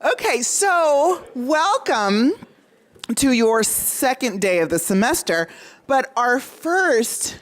Okay, so welcome to your second day of the semester, but our first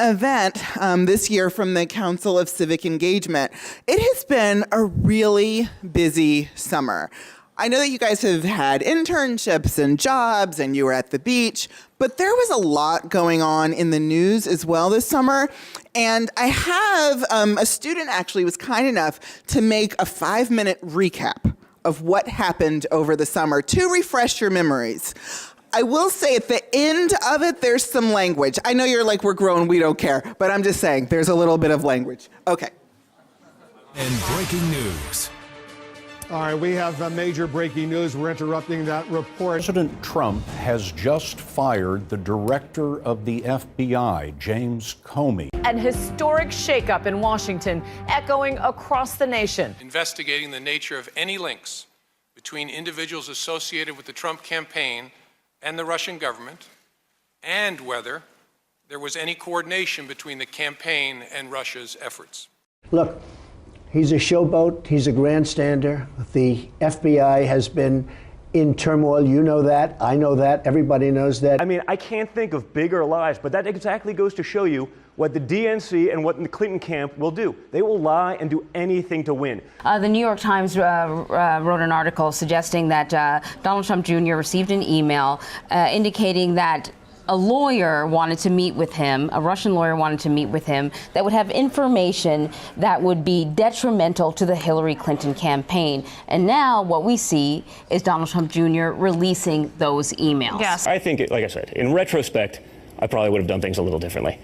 event this year from the Council of Civic Engagement. It has been a really busy summer. I know that you guys have had internships and jobs and you were at the beach, but there was a lot going on in the news as well this summer. And I have a student actually was kind enough to make a 5-minute recap of what happened over the summer to refresh your memories. I will say at the end of it, there's some language. I know you're like, we're grown, we don't care, but I'm just saying there's a little bit of language. Okay. And breaking news. All right, we have major breaking news. We're interrupting that report. President Trump has just fired the director of the FBI, James Comey. An historic shakeup in Washington, echoing across the nation. Investigating the nature of any links between individuals associated with the Trump campaign and the Russian government, and whether there was any coordination between the campaign and Russia's efforts. Look, he's a showboat. He's a grandstander. The FBI has been in turmoil. You know that. I know that. Everybody knows that. I mean, I can't think of bigger lies, but that exactly goes to show you what the DNC and what the Clinton camp will do. They will lie and do anything to win. The New York Times wrote an article suggesting that Donald Trump Jr. received an email indicating that a lawyer wanted to meet with him, a Russian lawyer wanted to meet with him that would have information that would be detrimental to the Hillary Clinton campaign. And now what we see is Donald Trump Jr. releasing those emails. Yes. I think, like I said, in retrospect, I probably would have done things a little differently.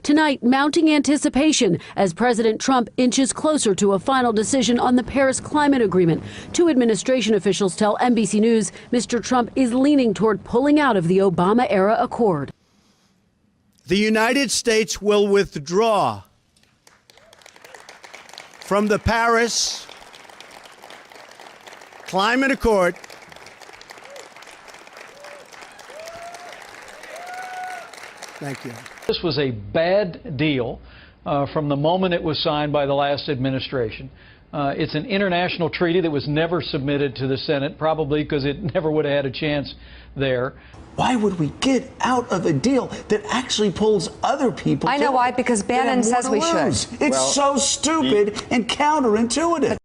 Tonight, mounting anticipation as President Trump inches closer to a final decision on the Paris Climate Agreement. Two administration officials tell NBC News Mr. Trump is leaning toward pulling out of the Obama-era accord. The United States will withdraw from the Paris Climate Accord Thank you. This was a bad deal from the moment it was signed by the last administration. It's an international treaty that was never submitted to the Senate, probably because it never would have had a chance there. Why would we get out of a deal that actually pulls other people? I know why, because Bannon says we should. It's so stupid and counterintuitive.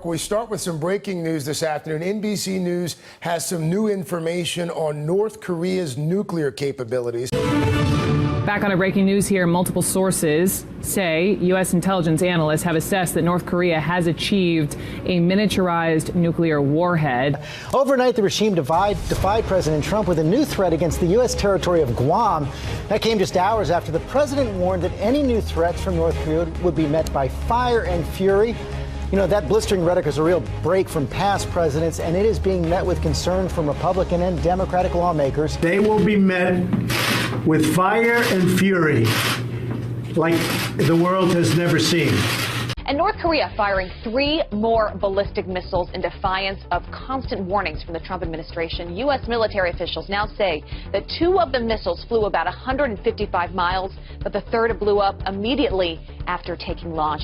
We start with some breaking news this afternoon. NBC News has some new information on North Korea's nuclear capabilities. Back on a breaking news here, multiple sources say U.S. intelligence analysts have assessed that North Korea has achieved a miniaturized nuclear warhead. Overnight, the regime defied President Trump with a new threat against the U.S. territory of Guam. That came just hours after the president warned that any new threats from North Korea would be met by fire and fury. You know, that blistering rhetoric is a real break from past presidents, and it is being met with concern from Republican and Democratic lawmakers. They will be met with fire and fury like the world has never seen. And North Korea firing 3 more ballistic missiles in defiance of constant warnings from the Trump administration. U.S. military officials now say that 2 of the missiles flew about 155 miles, but the third blew up immediately after taking launch.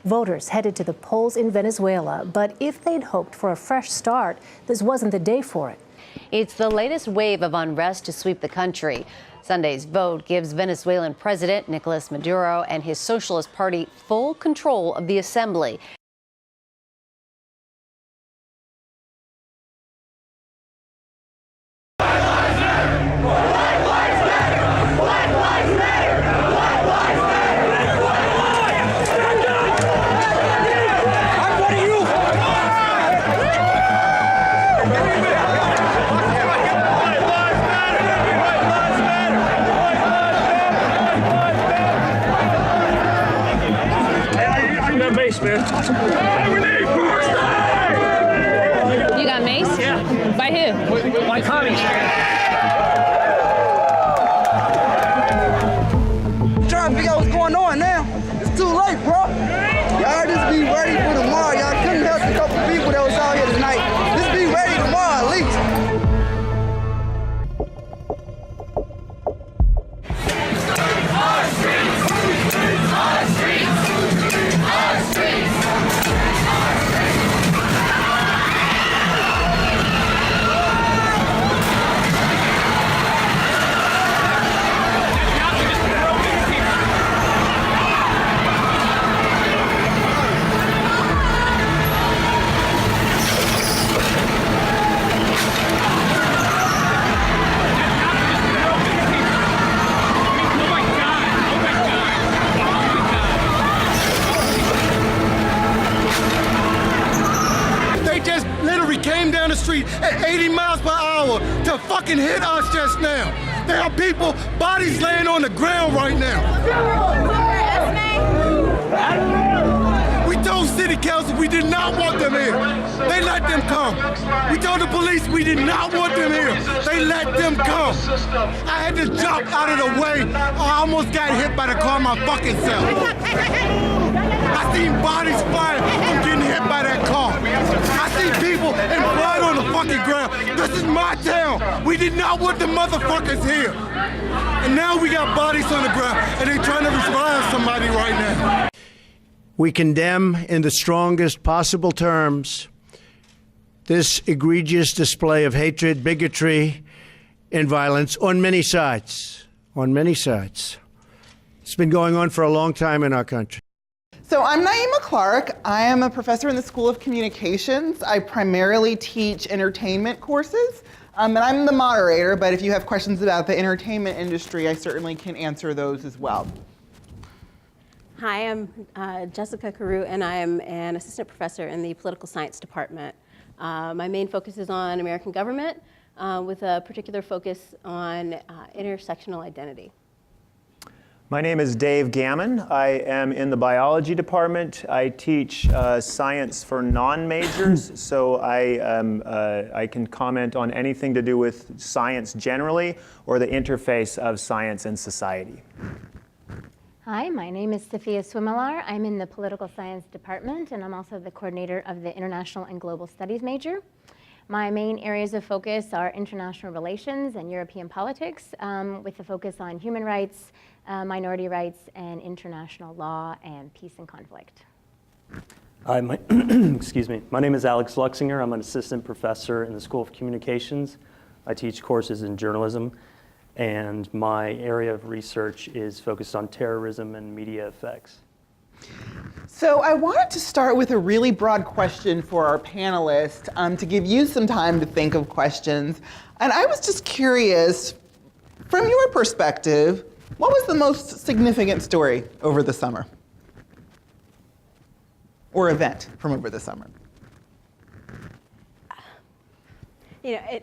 Voters headed to the polls in Venezuela, but if they'd hoped for a fresh start, this wasn't the day for it. It's the latest wave of unrest to sweep the country. Sunday's vote gives Venezuelan President Nicolas Maduro and his Socialist Party full control of the assembly. You got mace? Yeah. By who? My Connie. Trying to figure out what's going on now. It's too late, bro. Y'all just be ready for tomorrow. Y'all couldn't help to go down the street at 80 miles per hour to fucking hit us just now. There are people, bodies laying on the ground right now. We told city council we did not want them here. They let them come. We told the police we did not want them here. They let them come. I had to jump out of the way. I almost got hit by the car my fucking self. I seen bodies flying from getting hit by that car. I seen people and blood on the fucking ground. This is my town. We did not want the motherfuckers here. And now we got bodies on the ground and they trying to respond to somebody right now. We condemn in the strongest possible terms this egregious display of hatred, bigotry, and violence on many sides. On many sides. It's been going on for a long time in our country. So I'm Naima Clark. I am a professor in the School of Communications. I primarily teach entertainment courses, and I'm the moderator, but if you have questions about the entertainment industry, I certainly can answer those as well. Hi, I'm Jessica Carew, and I am an assistant professor in the political science department. My main focus is on American government, with a particular focus on intersectional identity. My name is Dave Gammon. I am in the biology department. I teach science for non-majors, so I can comment on anything to do with science generally or the interface of science and society. Hi, my name is Sophia Swimilar. I'm in the political science department, and I'm also the coordinator of the international and global studies major. My main areas of focus are international relations and European politics, with a focus on human rights, minority rights, and international law and peace and conflict. Hi, excuse me. My name is Alex Luxinger. I'm an assistant professor in the School of Communications. I teach courses in journalism, and my area of research is focused on terrorism and media effects. So I wanted to start with a really broad question for our panelists to give you some time to think of questions. And I was just curious, from your perspective, what was the most significant story over the summer? Or event from over the summer? You know,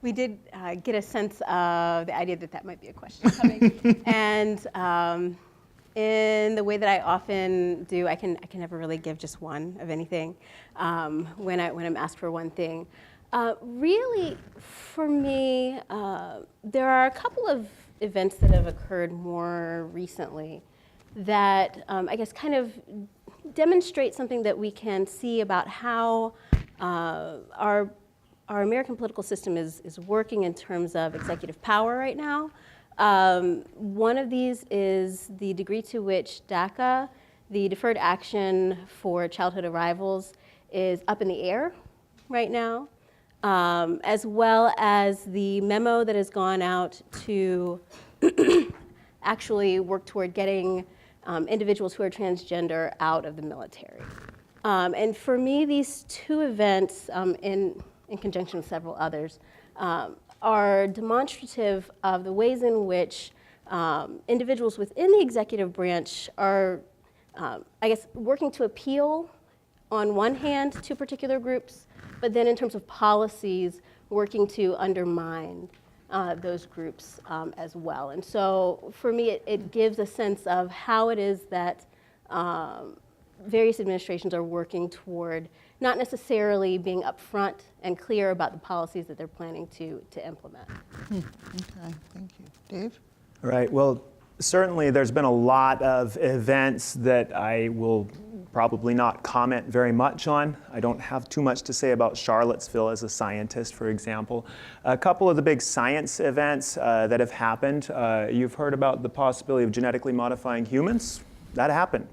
we did get a sense of the idea that that might be a question coming. And in the way that I often do, I can never really give just one of anything when I'm asked for one thing. Really, for me, there are a couple of events that have occurred more recently that I guess kind of demonstrate something that we can see about how our American political system is working in terms of executive power right now. One of these is the degree to which DACA, the Deferred Action for Childhood Arrivals, is up in the air right now, as well as the memo that has gone out to actually work toward getting individuals who are transgender out of the military. And for me, these two events, in conjunction with several others, are demonstrative of the ways in which individuals within the executive branch are, I guess, working to appeal on one hand to particular groups, but then in terms of policies, working to undermine those groups as well. And so for me, it gives a sense of how it is that various administrations are working toward not necessarily being upfront and clear about the policies that they're planning to implement. Okay, thank you. Dave? All right, well, certainly there's been a lot of events that I will probably not comment very much on. I don't have too much to say about Charlottesville as a scientist, for example. A couple of the big science events that have happened, you've heard about the possibility of genetically modifying humans. That happened.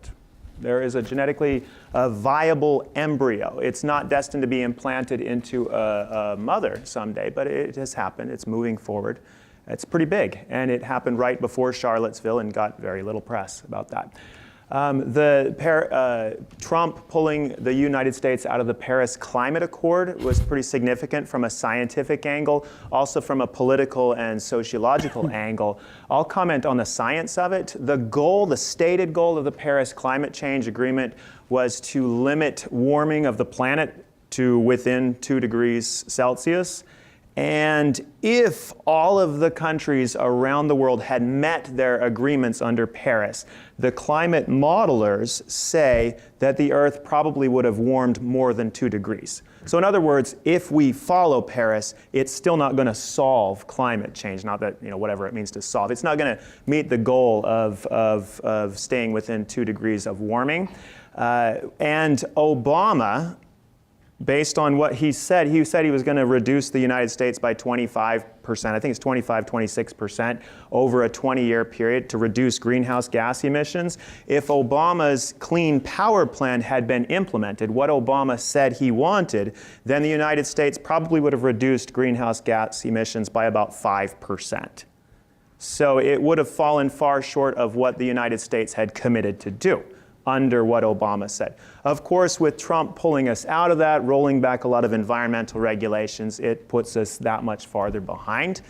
There is a genetically viable embryo. It's not destined to be implanted into a mother someday, but it has happened. It's moving forward. It's pretty big, and it happened right before Charlottesville and got very little press about that. Trump pulling the United States out of the Paris Climate Accord was pretty significant from a scientific angle, also from a political and sociological angle. I'll comment on the science of it. The goal, the stated goal of the Paris Climate Change Agreement was to limit warming of the planet to within 2 degrees Celsius. And if all of the countries around the world had met their agreements under Paris, the climate modelers say that the Earth probably would have warmed more than 2 degrees. So in other words, if we follow Paris, it's still not going to solve climate change. Not that, whatever it means to solve. It's not going to meet the goal of staying within 2 degrees of warming. And Obama, based on what he said he was going to reduce the United States by 25%, I think it's 26% over a 20-year period to reduce greenhouse gas emissions. If Obama's clean power plan had been implemented, what Obama said he wanted, then the United States probably would have reduced greenhouse gas emissions by about 5%. So it would have fallen far short of what the United States had committed to do under what Obama said. Of course, with Trump pulling us out of that, rolling back a lot of environmental regulations, it puts us that much farther behind.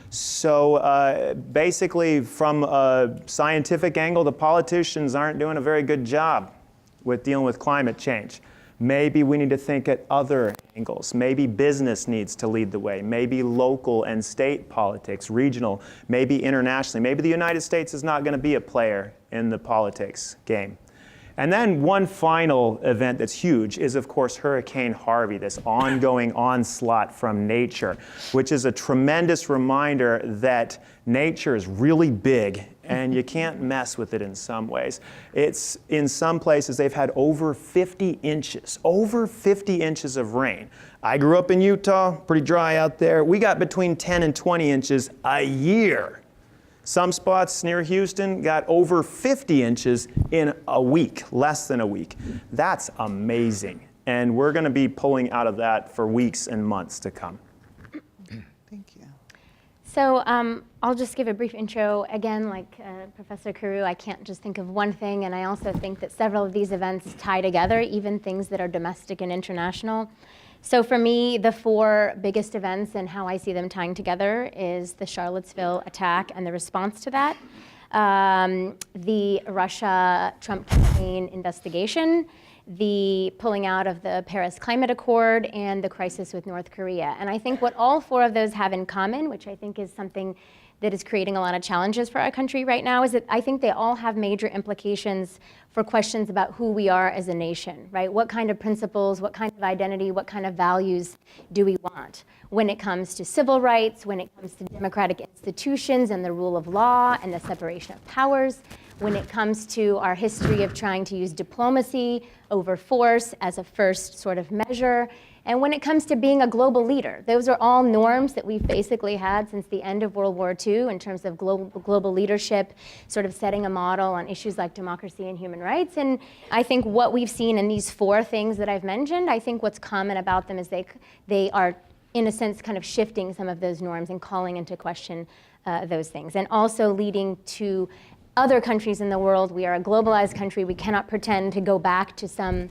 So basically, from a scientific angle, the politicians aren't doing a very good job with dealing with climate change. Maybe we need to think at other angles. Maybe business needs to lead the way. Maybe local and state politics, regional, maybe internationally. Maybe the United States is not going to be a player in the politics game. And then one final event that's huge is, of course, Hurricane Harvey, this ongoing onslaught from nature, which is a tremendous reminder that nature is really big and you can't mess with it in some ways. It's, in some places, they've had over 50 inches of rain. I grew up in Utah, pretty dry out there. We got between 10 and 20 inches a year. Some spots near Houston got over 50 inches in a week, less than a week. That's amazing. And we're going to be pulling out of that for weeks and months to come. Thank you. So I'll just give a brief intro. Again, like Professor Carew, I can't just think of one thing, and I also think that several of these events tie together, even things that are domestic and international. So for me, the 4 biggest events and how I see them tying together is the Charlottesville attack and the response to that, the Russia-Trump campaign investigation, the pulling out of the Paris Climate Accord, and the crisis with North Korea. And I think what all 4 of those have in common, which I think is something that is creating a lot of challenges for our country right now, is that I think they all have major implications for questions about who we are as a nation, right? What kind of principles, what kind of identity, what kind of values do we want when it comes to civil rights, when it comes to democratic institutions and the rule of law and the separation of powers, when it comes to our history of trying to use diplomacy over force as a first sort of measure, and when it comes to being a global leader. Those are all norms that we've basically had since the end of World War II in terms of global leadership, sort of setting a model on issues like democracy and human rights. And I think what we've seen in these 4 things that I've mentioned, I think what's common about them is they are, in a sense, kind of shifting some of those norms and calling into question those things. And also leading to other countries in the world. We are a globalized country. We cannot pretend to go back to some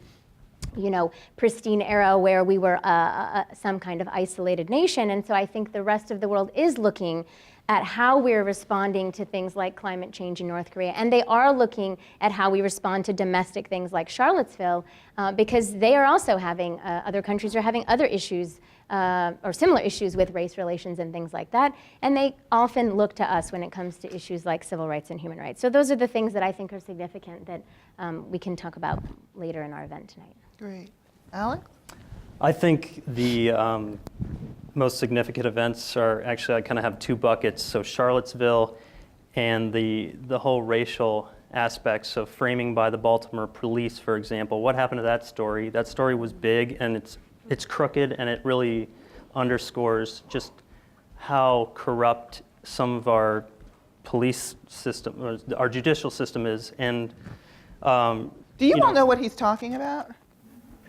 pristine era where we were some kind of isolated nation. And so I think the rest of the world is looking at how we're responding to things like climate change in North Korea. And they are looking at how we respond to domestic things like Charlottesville, because they are also having, other countries are having other issues or similar issues with race relations and things like that. And they often look to us when it comes to issues like civil rights and human rights. So those are the things that I think are significant that we can talk about later in our event tonight. Great. Alec? I think the most significant events are actually, I kind of have 2 buckets. So Charlottesville and the whole racial aspects. So framing by the Baltimore police, for example. What happened to that story? That story was big and it's crooked, and it really underscores just how corrupt some of our police system, or our judicial system is. And do you all know what he's talking about?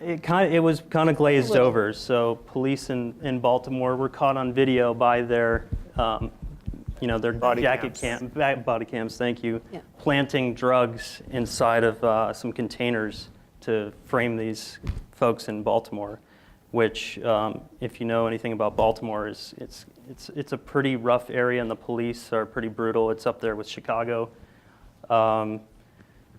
It was kind of glazed over. So police in Baltimore were caught on video by their, their body cams. Thank you. Yeah. Planting drugs inside of some containers to frame these folks in Baltimore, which, if you know anything about Baltimore, it's a pretty rough area, and the police are pretty brutal. It's up there with Chicago.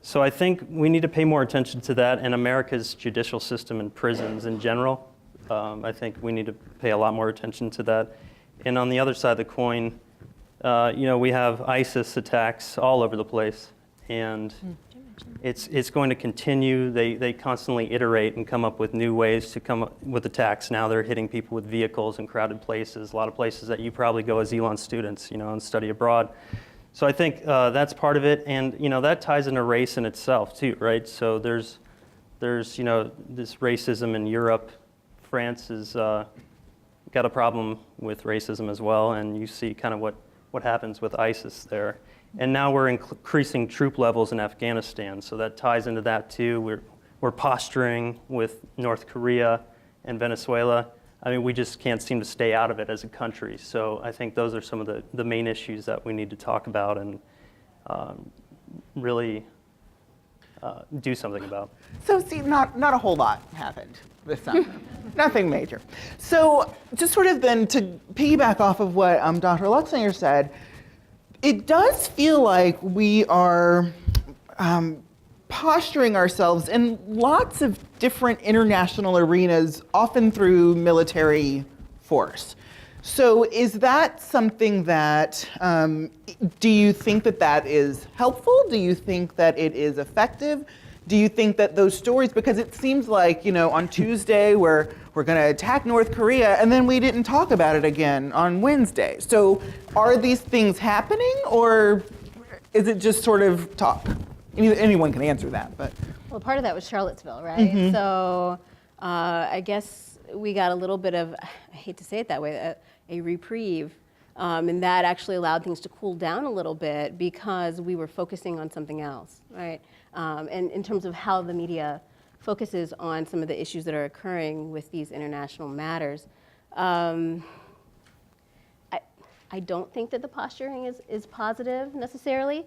So I think we need to pay more attention to that and America's judicial system and prisons in general. I think we need to pay a lot more attention to that. And on the other side of the coin, we have ISIS attacks all over the place, and it's going to continue. They constantly iterate and come up with new ways to come up with attacks. Now they're hitting people with vehicles in crowded places, a lot of places that you probably go as Elon students, and study abroad. So I think that's part of it, and that ties into race in itself too, right? So there's this racism in Europe. France has got a problem with racism as well, and you see kind of what happens with ISIS there. And now we're increasing troop levels in Afghanistan, so that ties into that too. We're posturing with North Korea and Venezuela. I mean, we just can't seem to stay out of it as a country. So I think those are some of the main issues that we need to talk about and really do something about. So see, not a whole lot happened this summer. Nothing major. So just sort of then to piggyback off of what Dr. Luxinger said, it does feel like we are posturing ourselves in lots of different international arenas, often through military force. So is that something that, do you think that is helpful? Do you think that it is effective? Do you think that those stories, because it seems like, on Tuesday we're going to attack North Korea, and then we didn't talk about it again on Wednesday. So are these things happening, or is it just sort of talk? Anyone can answer that, but. Well, part of that was Charlottesville, right? Mm-hmm. So I guess we got a little bit of, I hate to say it that way, a reprieve. And that actually allowed things to cool down a little bit because we were focusing on something else, right? And in terms of how the media focuses on some of the issues that are occurring with these international matters. I don't think that the posturing is positive necessarily.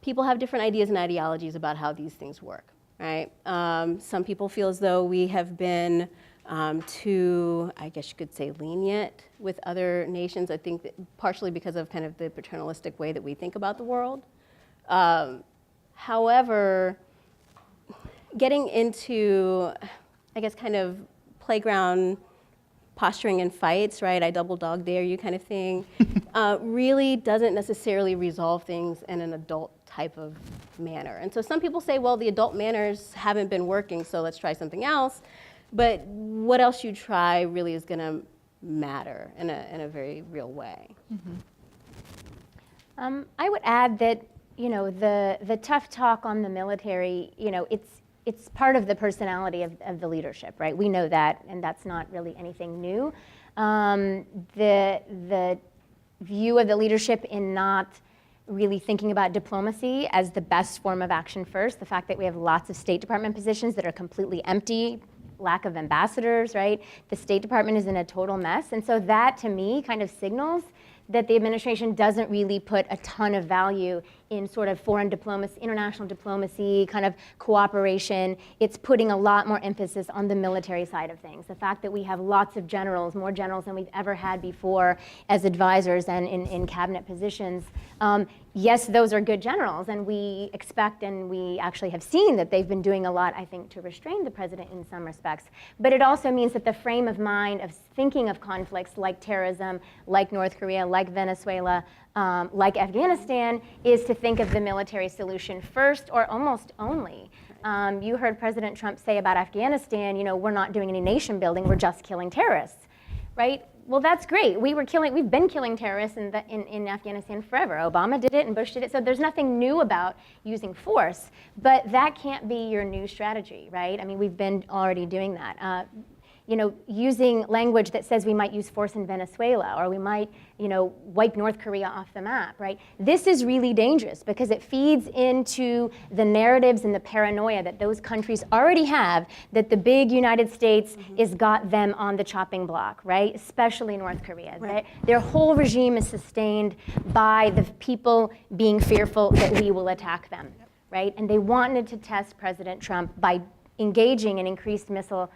People have different ideas and ideologies about how these things work, right? Some people feel as though we have been too, I guess you could say, lenient with other nations. I think that partially because of kind of the paternalistic way that we think about the world. However, getting into, I guess, kind of playground posturing and fights, right? I double dog dare you kind of thing, really doesn't necessarily resolve things in an adult type of manner. And so some people say, well, the adult manners haven't been working, so let's try something else. But what else you try really is going to matter in a very real way. Mm-hmm. I would add that the tough talk on the military, it's part of the personality of the leadership, right? We know that, and that's not really anything new. The view of the leadership in not really thinking about diplomacy as the best form of action first, the fact that we have lots of State Department positions that are completely empty, lack of ambassadors, right? The State Department is in a total mess. And so that, to me, kind of signals that the administration doesn't really put a ton of value in sort of foreign diplomacy, international diplomacy, kind of cooperation. It's putting a lot more emphasis on the military side of things. The fact that we have lots of generals, more generals than we've ever had before as advisors and in cabinet positions. Yes, those are good generals, and we expect and we actually have seen that they've been doing a lot, I think, to restrain the president in some respects. But it also means that the frame of mind of thinking of conflicts like terrorism, like North Korea, like Venezuela, like Afghanistan, is to think of the military solution first or almost only. You heard President Trump say about Afghanistan, we're not doing any nation building, we're just killing terrorists, right? Well, that's great. We've been killing terrorists in Afghanistan forever. Obama did it and Bush did it, so there's nothing new about using force, but that can't be your new strategy, right? I mean, we've been already doing that. Using language that says we might use force in Venezuela or we might, wipe North Korea off the map, right? This is really dangerous because it feeds into the narratives and the paranoia that those countries already have that the big United States has got them on the chopping block, right? Especially North Korea. Right. Their whole regime is sustained by the people being fearful that we will attack them, right? And they wanted to test President Trump by engaging in increased missile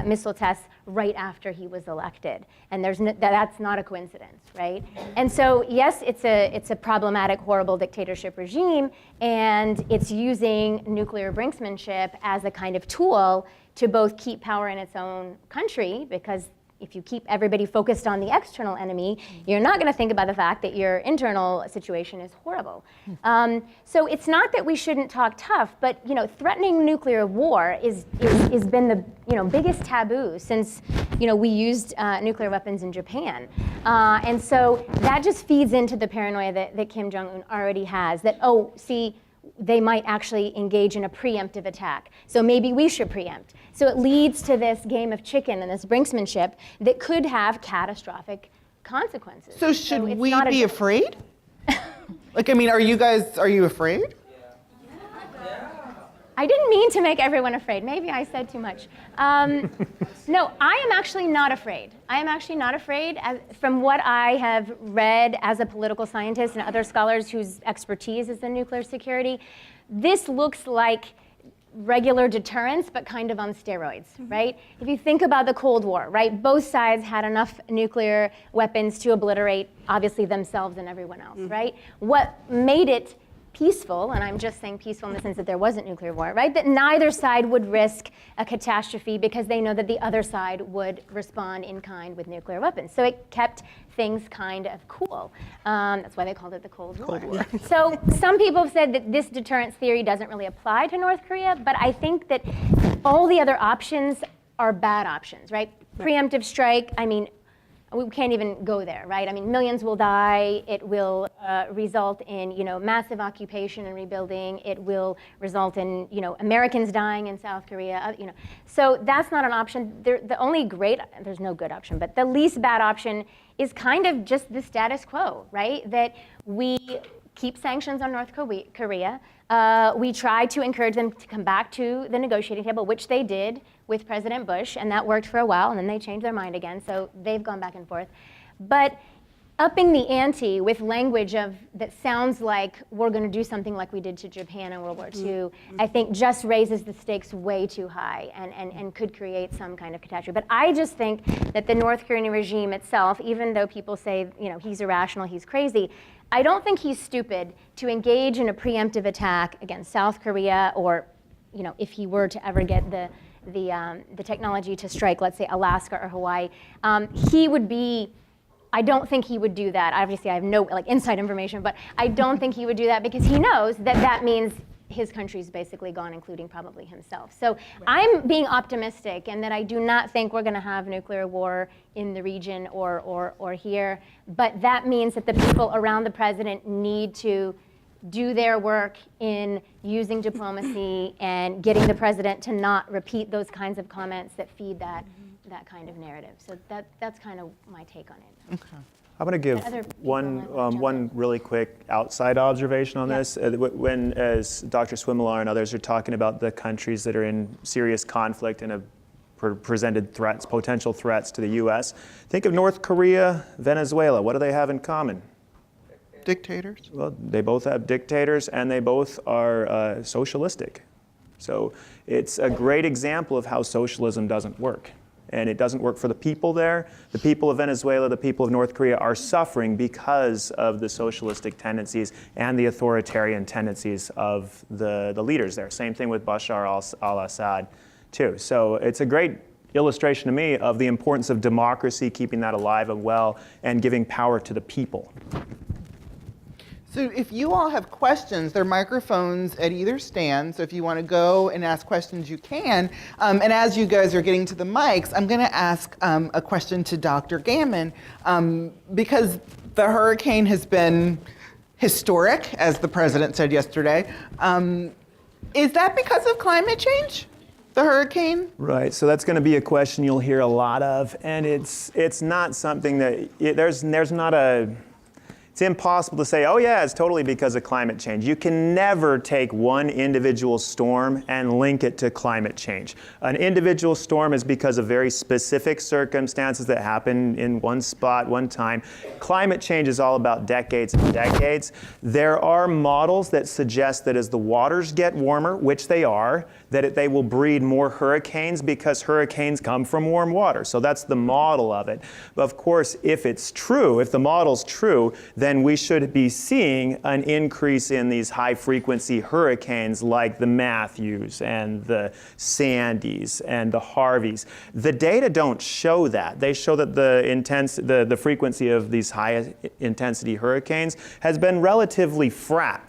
missile tests right after he was elected. And that's not a coincidence, right? And so, yes, it's a problematic, horrible dictatorship regime, and it's using nuclear brinksmanship as a kind of tool to both keep power in its own country, because if you keep everybody focused on the external enemy, you're not going to think about the fact that your internal situation is horrible. So it's not that we shouldn't talk tough, but threatening nuclear war is been the biggest taboo since we used nuclear weapons in Japan, and so that just feeds into the paranoia that Kim Jong-un already has. That they might actually engage in a preemptive attack. So maybe we should preempt. So it leads to this game of chicken and this brinksmanship that could have catastrophic consequences. So should we be afraid? Are you afraid? I didn't mean to make everyone afraid. Maybe I said too much. No, I am actually not afraid. I am actually not afraid. From what I have read as a political scientist and other scholars whose expertise is in nuclear security, this looks like regular deterrence, but kind of on steroids, right? If you think about the Cold War, right, both sides had enough nuclear weapons to obliterate, obviously, themselves and everyone else, right? What made it peaceful, and I'm just saying peaceful in the sense that there wasn't nuclear war, right? That neither side would risk a catastrophe because they know that the other side would respond in kind with nuclear weapons. So it kept things kind of cool. That's why they called it the Cold War. So some people have said that this deterrence theory doesn't really apply to North Korea, but I think that all the other options are bad options, right? Preemptive strike, we can't even go there, right? Millions will die. It will result in, massive occupation and rebuilding. It will result in, Americans dying in South Korea. So that's not an option. There's no good option, but the least bad option is kind of just the status quo, right? That we keep sanctions on North Korea. We try to encourage them to come back to the negotiating table, which they did with President Bush, and that worked for a while, and then they changed their mind again, so they've gone back and forth. But upping the ante with language that sounds like we're going to do something like we did to Japan in World War II, I think just raises the stakes way too high and could create some kind of catastrophe. But I just think that the North Korean regime itself, even though people say he's irrational, he's crazy, I don't think he's stupid to engage in a preemptive attack against South Korea, or if he were to ever get the technology to strike, let's say, Alaska or Hawaii. I don't think he would do that. Obviously, I have no inside information, but I don't think he would do that because he knows that means his country's basically gone, including probably himself. So I'm being optimistic, and that I do not think we're going to have nuclear war in the region or here. But that means that the people around the president need to do their work in using diplomacy and getting the president to not repeat those kinds of comments that feed that kind of narrative. So that's kind of my take on it. Okay. I'm going to give one really quick outside observation on this. When, as Dr. Swimlar and others are talking about the countries that are in serious conflict and have presented potential threats to the U.S., think of North Korea, Venezuela. What do they have in common? Dictators? Well, they both have dictators, and they both are socialistic. So it's a great example of how socialism doesn't work. And it doesn't work for the people there. The people of Venezuela, the people of North Korea are suffering because of the socialistic tendencies and the authoritarian tendencies of the leaders there. Same thing with Bashar al-Assad, too. So it's a great illustration to me of the importance of democracy, keeping that alive and well, and giving power to the people. So if you all have questions, there are microphones at either stand, so if you want to go and ask questions, you can. And as you guys are getting to the mics, I'm going to ask a question to Dr. Gammon, because the hurricane has been historic, as the president said yesterday. Is that because of climate change, the hurricane? Right, so that's going to be a question you'll hear a lot of, and it's not something that, there's not a, it's impossible to say, oh yeah, it's totally because of climate change. You can never take one individual storm and link it to climate change. An individual storm is because of very specific circumstances that happen in one spot, one time. Climate change is all about decades and decades. There are models that suggest that as the waters get warmer, which they are, that they will breed more hurricanes because hurricanes come from warm water. So that's the model of it. But of course, if it's true, if the model's true, then we should be seeing an increase in these high-frequency hurricanes like the Matthews and the Sandys and the Harveys. The data don't show that. They show that the frequency of these high-intensity hurricanes has been relatively flat,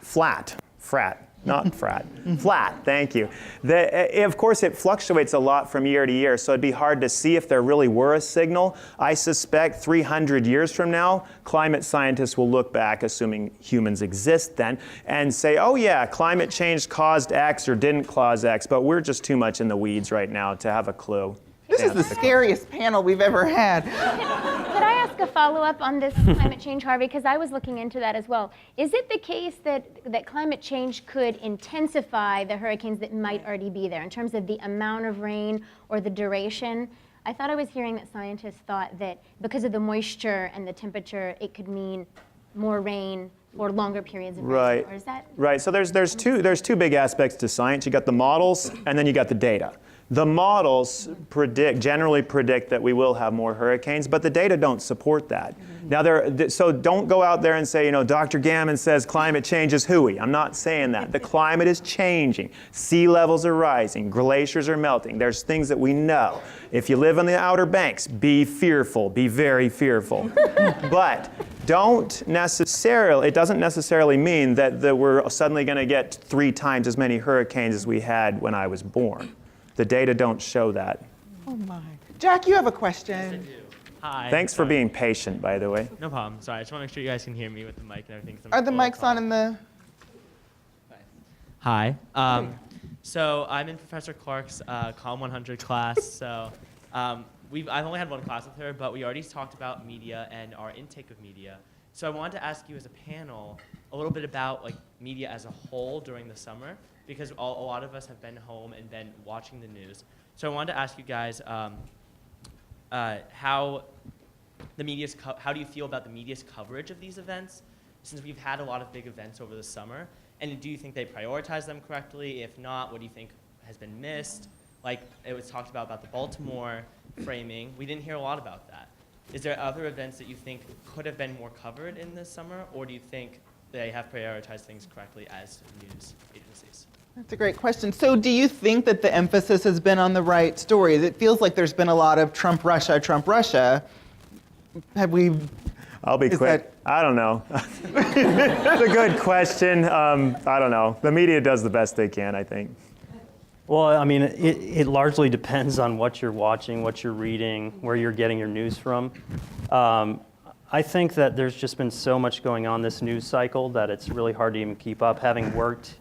not frat, flat, thank you. Of course, it fluctuates a lot from year to year, so it'd be hard to see if there really were a signal. I suspect 300 years from now, climate scientists will look back, assuming humans exist then, and say, oh yeah, climate change caused X or didn't cause X, but we're just too much in the weeds right now to have a clue. This is the scariest panel we've ever had. Could I ask a follow-up on this climate change, Harvey? Because I was looking into that as well. Is it the case that climate change could intensify the hurricanes that might already be there in terms of the amount of rain or the duration? I thought I was hearing that scientists thought that because of the moisture and the temperature, it could mean more rain or longer periods of rain. Right. Or is that? Right. So there's two big aspects to science. You got the models, and then you got the data. The models generally predict that we will have more hurricanes, but the data don't support that. Now, so don't go out there and say, Dr. Gammon says climate change is hooey. I'm not saying that. The climate is changing. Sea levels are rising. Glaciers are melting. There's things that we know. If you live on the Outer Banks, be fearful. Be very fearful. But it doesn't necessarily mean that we're suddenly going to get 3 times as many hurricanes as we had when I was born. The data don't show that. Oh my. Jack, you have a question. Yes, I do. Hi. Thanks for being patient, by the way. No problem. Sorry, I just want to make sure you guys can hear me with the mic and everything. Are the mics on in the... Hi. So I'm in Professor Clark's Column 100 class. So I've only had one class with her, but we already talked about media and our intake of media. So I wanted to ask you as a panel a little bit about media as a whole during the summer, because a lot of us have been home and been watching the news. So I wanted to ask you guys how do you feel about the media's coverage of these events, since we've had a lot of big events over the summer? And do you think they prioritize them correctly? If not, what do you think has been missed? Like it was talked about the Baltimore framing. We didn't hear a lot about that. Is there other events that you think could have been more covered in this summer, or do you think they have prioritized things correctly as news agencies? That's a great question. So do you think that the emphasis has been on the right stories? It feels like there's been a lot of Trump, Russia, Trump, Russia. Have we... I'll be quick. I don't know. It's a good question. I don't know. The media does the best they can, I think. Well, I mean, it largely depends on what you're watching, what you're reading, where you're getting your news from. I think that there's just been so much going on this news cycle that it's really hard to even keep up. Having worked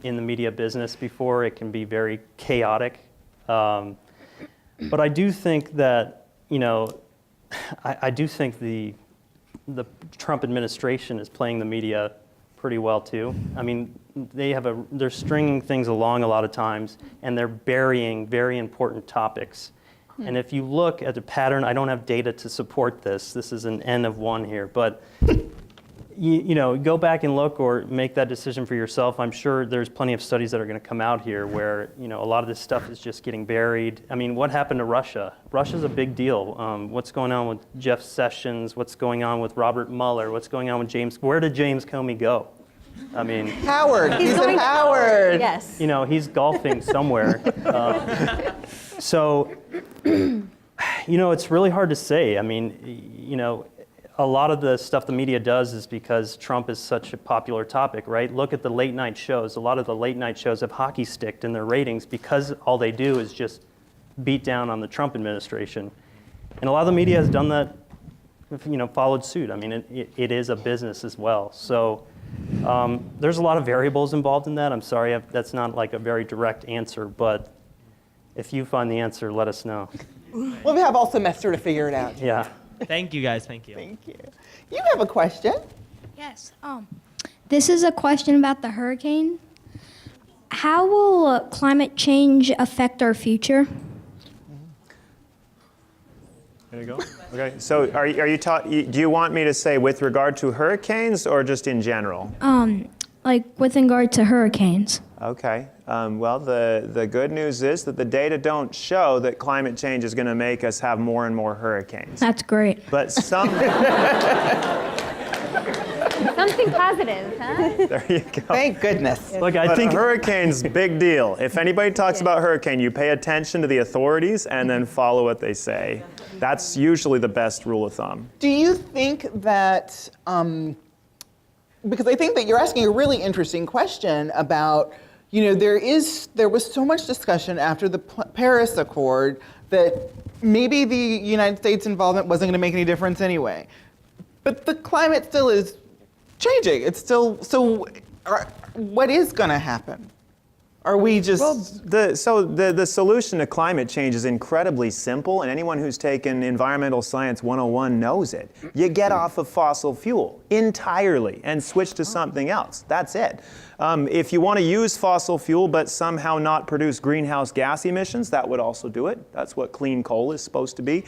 in the media business before, it can be very chaotic. But I do think that, I do think the Trump administration is playing the media pretty well too. I mean, they're stringing things along a lot of times, and they're burying very important topics. And if you look at the pattern, I don't have data to support this. This is an N of 1 here, but go back and look or make that decision for yourself. I'm sure there's plenty of studies that are going to come out here where a lot of this stuff is just getting buried. I mean, what happened to Russia? Russia's a big deal. What's going on with Jeff Sessions? What's going on with Robert Mueller? What's going on with James? Where did James Comey go? I mean, Howard. He's at Howard. Yes. He's golfing somewhere. So, it's really hard to say. I mean, a lot of the stuff the media does is because Trump is such a popular topic, right? Look at the late night shows. A lot of the late night shows have hockey sticked in their ratings because all they do is just beat down on the Trump administration. And a lot of the media has done that, followed suit. I mean, it is a business as well. So there's a lot of variables involved in that. I'm sorry, that's not like a very direct answer, but if you find the answer, let us know. Well, we have all semester to figure it out. Yeah. Thank you, guys. Thank you. Thank you. You have a question? Yes. This is a question about the hurricane. How will climate change affect our future? There you go. Okay. So do you want me to say with regard to hurricanes or just in general? like with regard to hurricanes? Okay. Well, the good news is that the data don't show that climate change is going to make us have more and more hurricanes. That's great. But some... Something positive, huh? There you go. Thank goodness. Look, I think hurricanes, big deal. If anybody talks about hurricane, you pay attention to the authorities and then follow what they say. That's usually the best rule of thumb. Do you think that, because I think that you're asking a really interesting question about, there was so much discussion after the Paris Accord that maybe the United States involvement wasn't going to make any difference anyway. But the climate still is changing. It's still, what is going to happen? Are we just... Well, the solution to climate change is incredibly simple, and anyone who's taken Environmental Science 101 knows it. You get off of fossil fuel entirely and switch to something else. That's it. If you want to use fossil fuel but somehow not produce greenhouse gas emissions, that would also do it. That's what clean coal is supposed to be.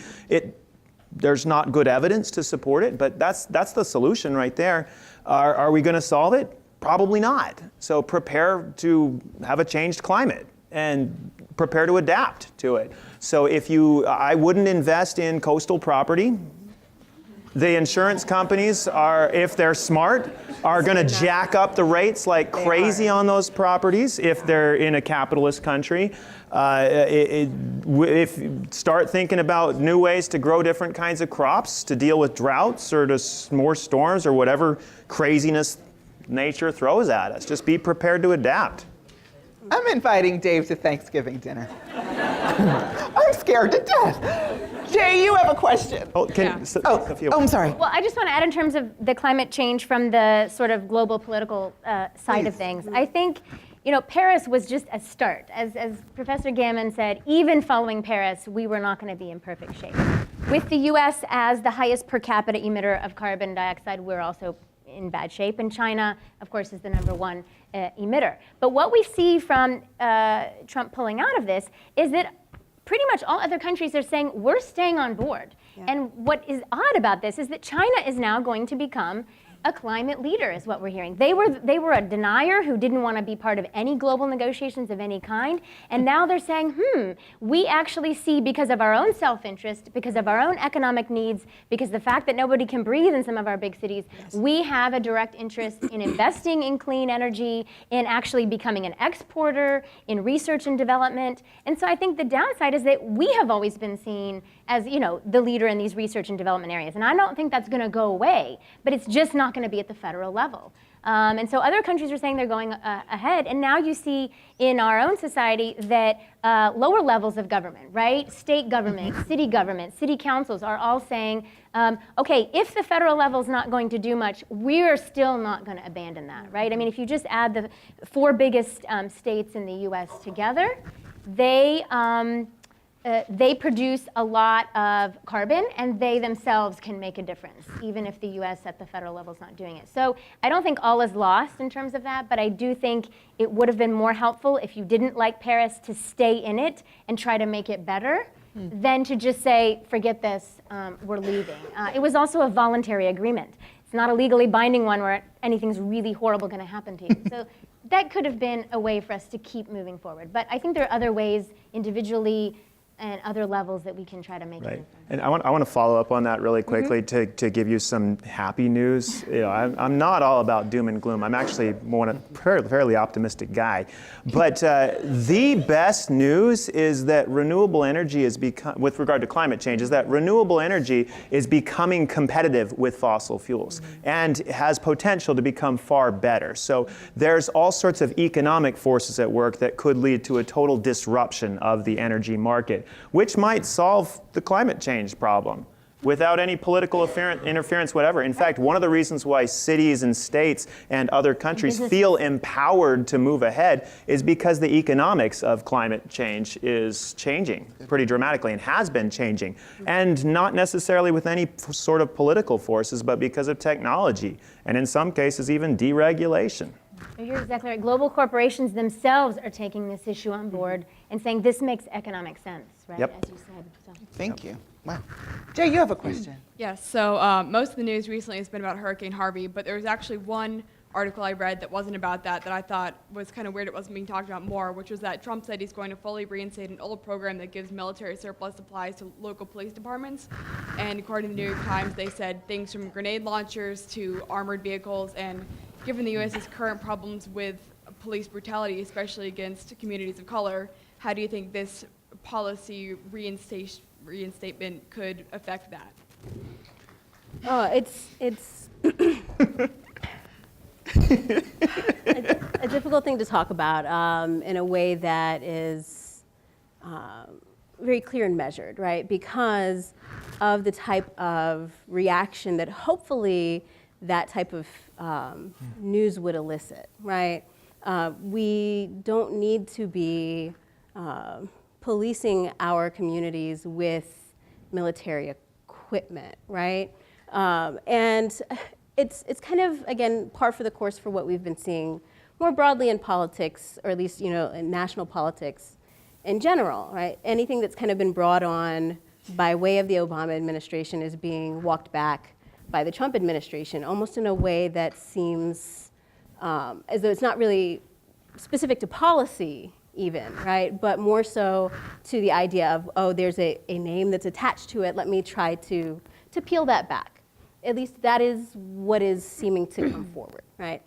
There's not good evidence to support it, but that's the solution right there. Are we going to solve it? Probably not. So prepare to have a changed climate and prepare to adapt to it. So I wouldn't invest in coastal property. The insurance companies if they're smart, are going to jack up the rates like crazy on those properties if they're in a capitalist country. Start thinking about new ways to grow different kinds of crops to deal with droughts or to more storms or whatever craziness nature throws at us. Just be prepared to adapt. I'm inviting Dave to Thanksgiving dinner. I'm scared to death. Jay, you have a question. I'm sorry. Well, I just want to add in terms of the climate change from the sort of global political side of things. I think, Paris was just a start. As Professor Gammon said, even following Paris, we were not going to be in perfect shape. With the U.S. as the highest per capita emitter of carbon dioxide, we're also in bad shape. And China, of course, is the #1 emitter. But what we see from Trump pulling out of this is that pretty much all other countries are saying, we're staying on board. Yeah. And what is odd about this is that China is now going to become a climate leader, is what we're hearing. They were a denier who didn't want to be part of any global negotiations of any kind, and now they're saying, we actually see, because of our own self-interest, because of our own economic needs, because the fact that nobody can breathe in some of our big cities, we have a direct interest in investing in clean energy, in actually becoming an exporter, in research and development. And so I think the downside is that we have always been seen as, the leader in these research and development areas. And I don't think that's going to go away, but it's just not going to be at the federal level. And so other countries are saying they're going ahead. And now you see in our own society that lower levels of government, right? State government, city councils are all saying, okay, if the federal level is not going to do much, we're still not going to abandon that, right? I mean, if you just add the 4 biggest states in the U.S. together, they produce a lot of carbon, and they themselves can make a difference, even if the U.S. at the federal level is not doing it. So I don't think all is lost in terms of that, but I do think it would have been more helpful if you didn't like Paris to stay in it and try to make it better than to just say, forget this, we're leaving. It was also a voluntary agreement. It's not a legally binding one where anything's really horrible going to happen to you. So that could have been a way for us to keep moving forward. But I think there are other ways individually and other levels that we can try to make it different. And I want to follow up on that really quickly to give you some happy news. I'm not all about doom and gloom. I'm actually a fairly optimistic guy. But the best news is that renewable energy with regard to climate change, is that renewable energy is becoming competitive with fossil fuels and has potential to become far better. So there's all sorts of economic forces at work that could lead to a total disruption of the energy market, which might solve the climate change problem without any political interference, whatever. In fact, one of the reasons why cities and states and other countries feel empowered to move ahead is because the economics of climate change is changing pretty dramatically and has been changing. And not necessarily with any sort of political forces, but because of technology, and in some cases even deregulation. You're exactly right. Global corporations themselves are taking this issue on board and saying this makes economic sense, right? Yep. As you said. So. Thank you. Wow. Jay, you have a question. Yes, so most of the news recently has been about Hurricane Harvey, but there was actually one article I read that wasn't about that I thought was kind of weird it wasn't being talked about more, which was that Trump said he's going to fully reinstate an old program that gives military surplus supplies to local police departments. And according to the New York Times, they said things from grenade launchers to armored vehicles. And given the U.S.'s current problems with police brutality, especially against communities of color, how do you think this policy reinstatement could affect that? Oh, it's a difficult thing to talk about in a way that is very clear and measured, right? Because of the type of reaction that hopefully that type of news would elicit, right? We don't need to be policing our communities with military equipment, right? And it's kind of, again, par for the course for what we've been seeing more broadly in politics, or at least, in national politics in general, right? Anything that's kind of been brought on by way of the Obama administration is being walked back by the Trump administration, almost in a way that seems as though it's not really specific to policy even, right? But more so to the idea of, oh, there's a name that's attached to it, let me try to peel that back. At least that is what is seeming to come forward, right?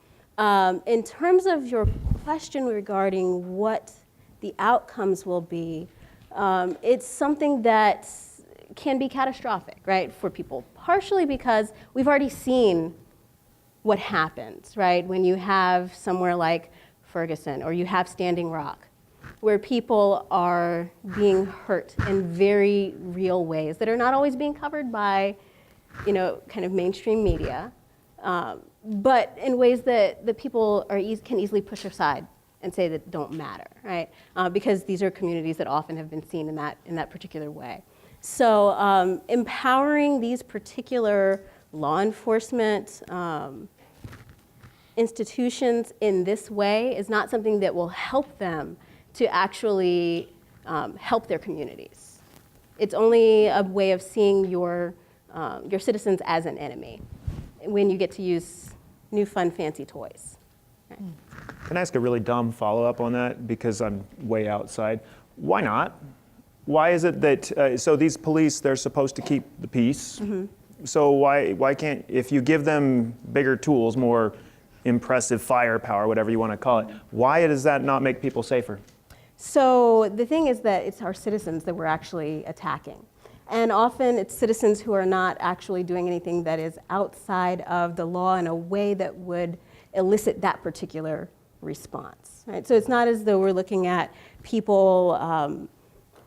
In terms of your question regarding what the outcomes will be, it's something that can be catastrophic, right, for people, partially because we've already seen what happens, right, when you have somewhere like Ferguson or you have Standing Rock, where people are being hurt in very real ways that are not always being covered by kind of mainstream media, but in ways that the people can easily push aside and say that don't matter, right? Because these are communities that often have been seen in that particular way. So empowering these particular law enforcement institutions in this way is not something that will help them to actually help their communities. It's only a way of seeing your citizens as an enemy when you get to use new fun fancy toys. Right? Can I ask a really dumb follow-up on that, because I'm way outside? Why not? Why is it that, so these police, they're supposed to keep the peace. Mm-hmm. So why can't, if you give them bigger tools, more impressive firepower, whatever you want to call it, why does that not make people safer? So the thing is that it's our citizens that we're actually attacking. And often it's citizens who are not actually doing anything that is outside of the law in a way that would elicit that particular response, right? So it's not as though we're looking at people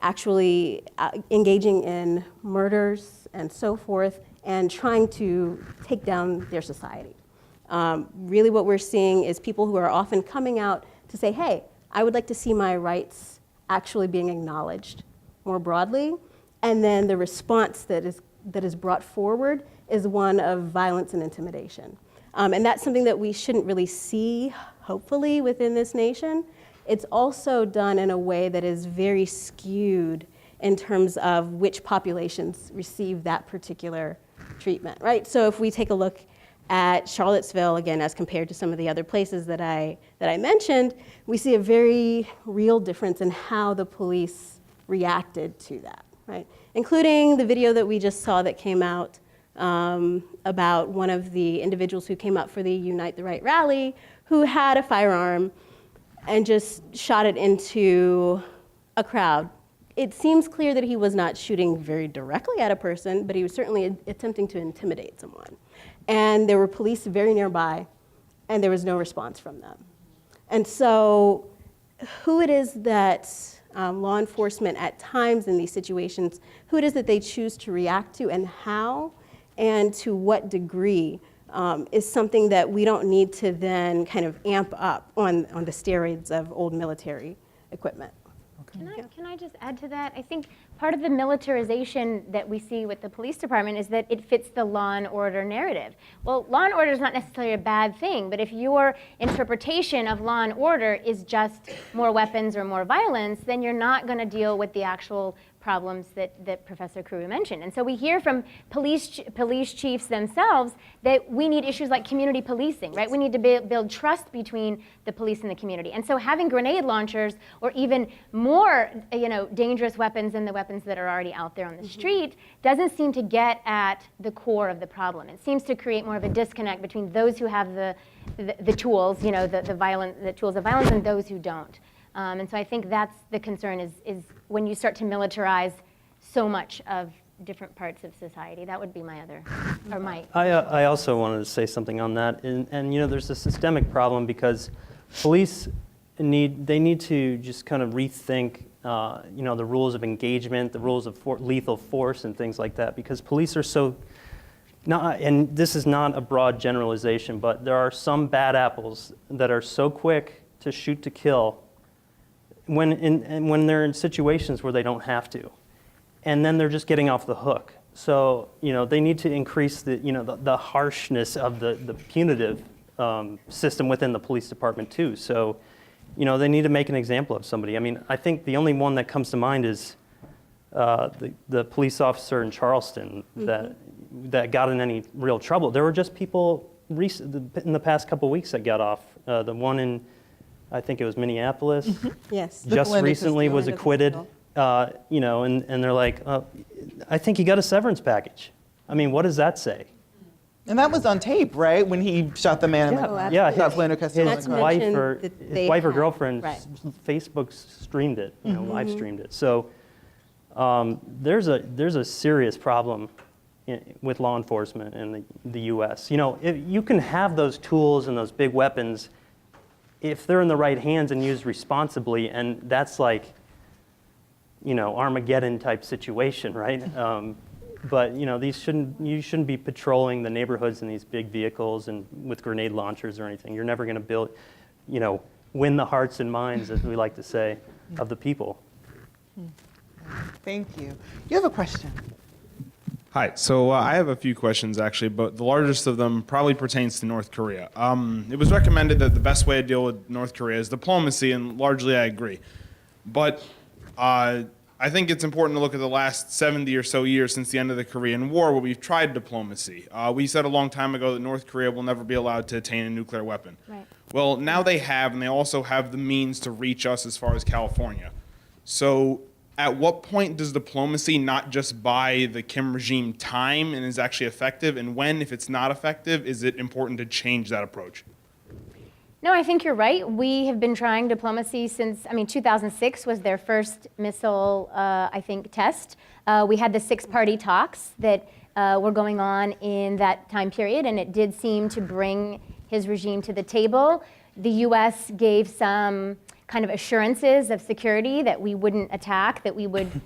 actually engaging in murders and so forth and trying to take down their society. Really what we're seeing is people who are often coming out to say, hey, I would like to see my rights actually being acknowledged more broadly. And then the response that is brought forward is one of violence and intimidation. And that's something that we shouldn't really see, hopefully, within this nation. It's also done in a way that is very skewed in terms of which populations receive that particular treatment, right? So if we take a look at Charlottesville, again, as compared to some of the other places that I mentioned, we see a very real difference in how the police reacted to that, right? Including the video that we just saw that came out about one of the individuals who came out for the Unite the Right rally, who had a firearm and just shot it into a crowd. It seems clear that he was not shooting very directly at a person, but he was certainly attempting to intimidate someone. And there were police very nearby, and there was no response from them. And so who it is that law enforcement at times in these situations, who it is that they choose to react to and how and to what degree is something that we don't need to then kind of amp up on the steroids of old military equipment. Can I just add to that? I think part of the militarization that we see with the police department is that it fits the law and order narrative. Well, law and order is not necessarily a bad thing, but if your interpretation of law and order is just more weapons or more violence, then you're not going to deal with the actual problems that Professor Kuru mentioned. And so we hear from police chiefs themselves that we need issues like community policing, right? We need to build trust between the police and the community. And so having grenade launchers or even more, dangerous weapons than the weapons that are already out there on the street doesn't seem to get at the core of the problem. It seems to create more of a disconnect between those who have the tools, the tools of violence, and those who don't. And so I think that's the concern is when you start to militarize so much of different parts of society. That would be my other, or my. I also wanted to say something on that, and there's a systemic problem because police need to just kind of rethink, the rules of engagement, the rules of lethal force, and things like that, because police are so. And this is not a broad generalization, but there are some bad apples that are so quick to shoot to kill when they're in situations where they don't have to, and then they're just getting off the hook. So they need to increase the harshness of the punitive system within the police department too. So they need to make an example of somebody. I mean, I think the only one that comes to mind is the police officer in Charleston that got in any real trouble. There were just people in the past couple of weeks that got off. The one in, I think it was Minneapolis, yes, just recently was acquitted. And they're like, I think he got a severance package. I mean, what does that say? And that was on tape, right? When he shot the man. His wife or girlfriend Facebook streamed it, live streamed it. So there's a serious problem with law enforcement in the U.S. If you can have those tools and those big weapons if they're in the right hands and used responsibly, and that's like, Armageddon type situation, right? But you shouldn't be patrolling the neighborhoods in these big vehicles and with grenade launchers or anything. You're never going to win the hearts and minds, as we like to say, of the people. Thank you. You have a question. Hi. So I have a few questions, actually, but the largest of them probably pertains to North Korea. It was recommended that the best way to deal with North Korea is diplomacy, and largely I agree. But I think it's important to look at the last 70 or so years since the end of the Korean War, where we've tried diplomacy. We said a long time ago that North Korea will never be allowed to attain a nuclear weapon. Right. Well, now they have, and they also have the means to reach us as far as California. So at what point does diplomacy not just buy the Kim regime time and is actually effective? And when, if it's not effective, is it important to change that approach? No, I think you're right. We have been trying diplomacy since, 2006 was their first missile, test. We had the 6-party talks that were going on in that time period, and it did seem to bring his regime to the table. The U.S. gave some kind of assurances of security that we wouldn't attack, that we wouldn't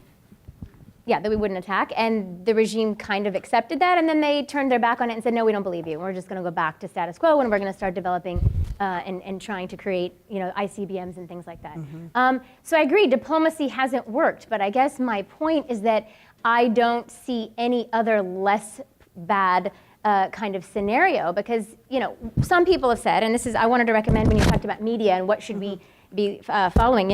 attack, and the regime kind of accepted that, and then they turned their back on it and said, no, we don't believe you. We're just going to go back to status quo, and we're going to start developing and trying to create, ICBMs and things like that. So I agree, diplomacy hasn't worked, but I guess my point is that I don't see any other less bad kind of scenario, because, some people have said, and this is, I wanted to recommend when you talked about media and what should we be following.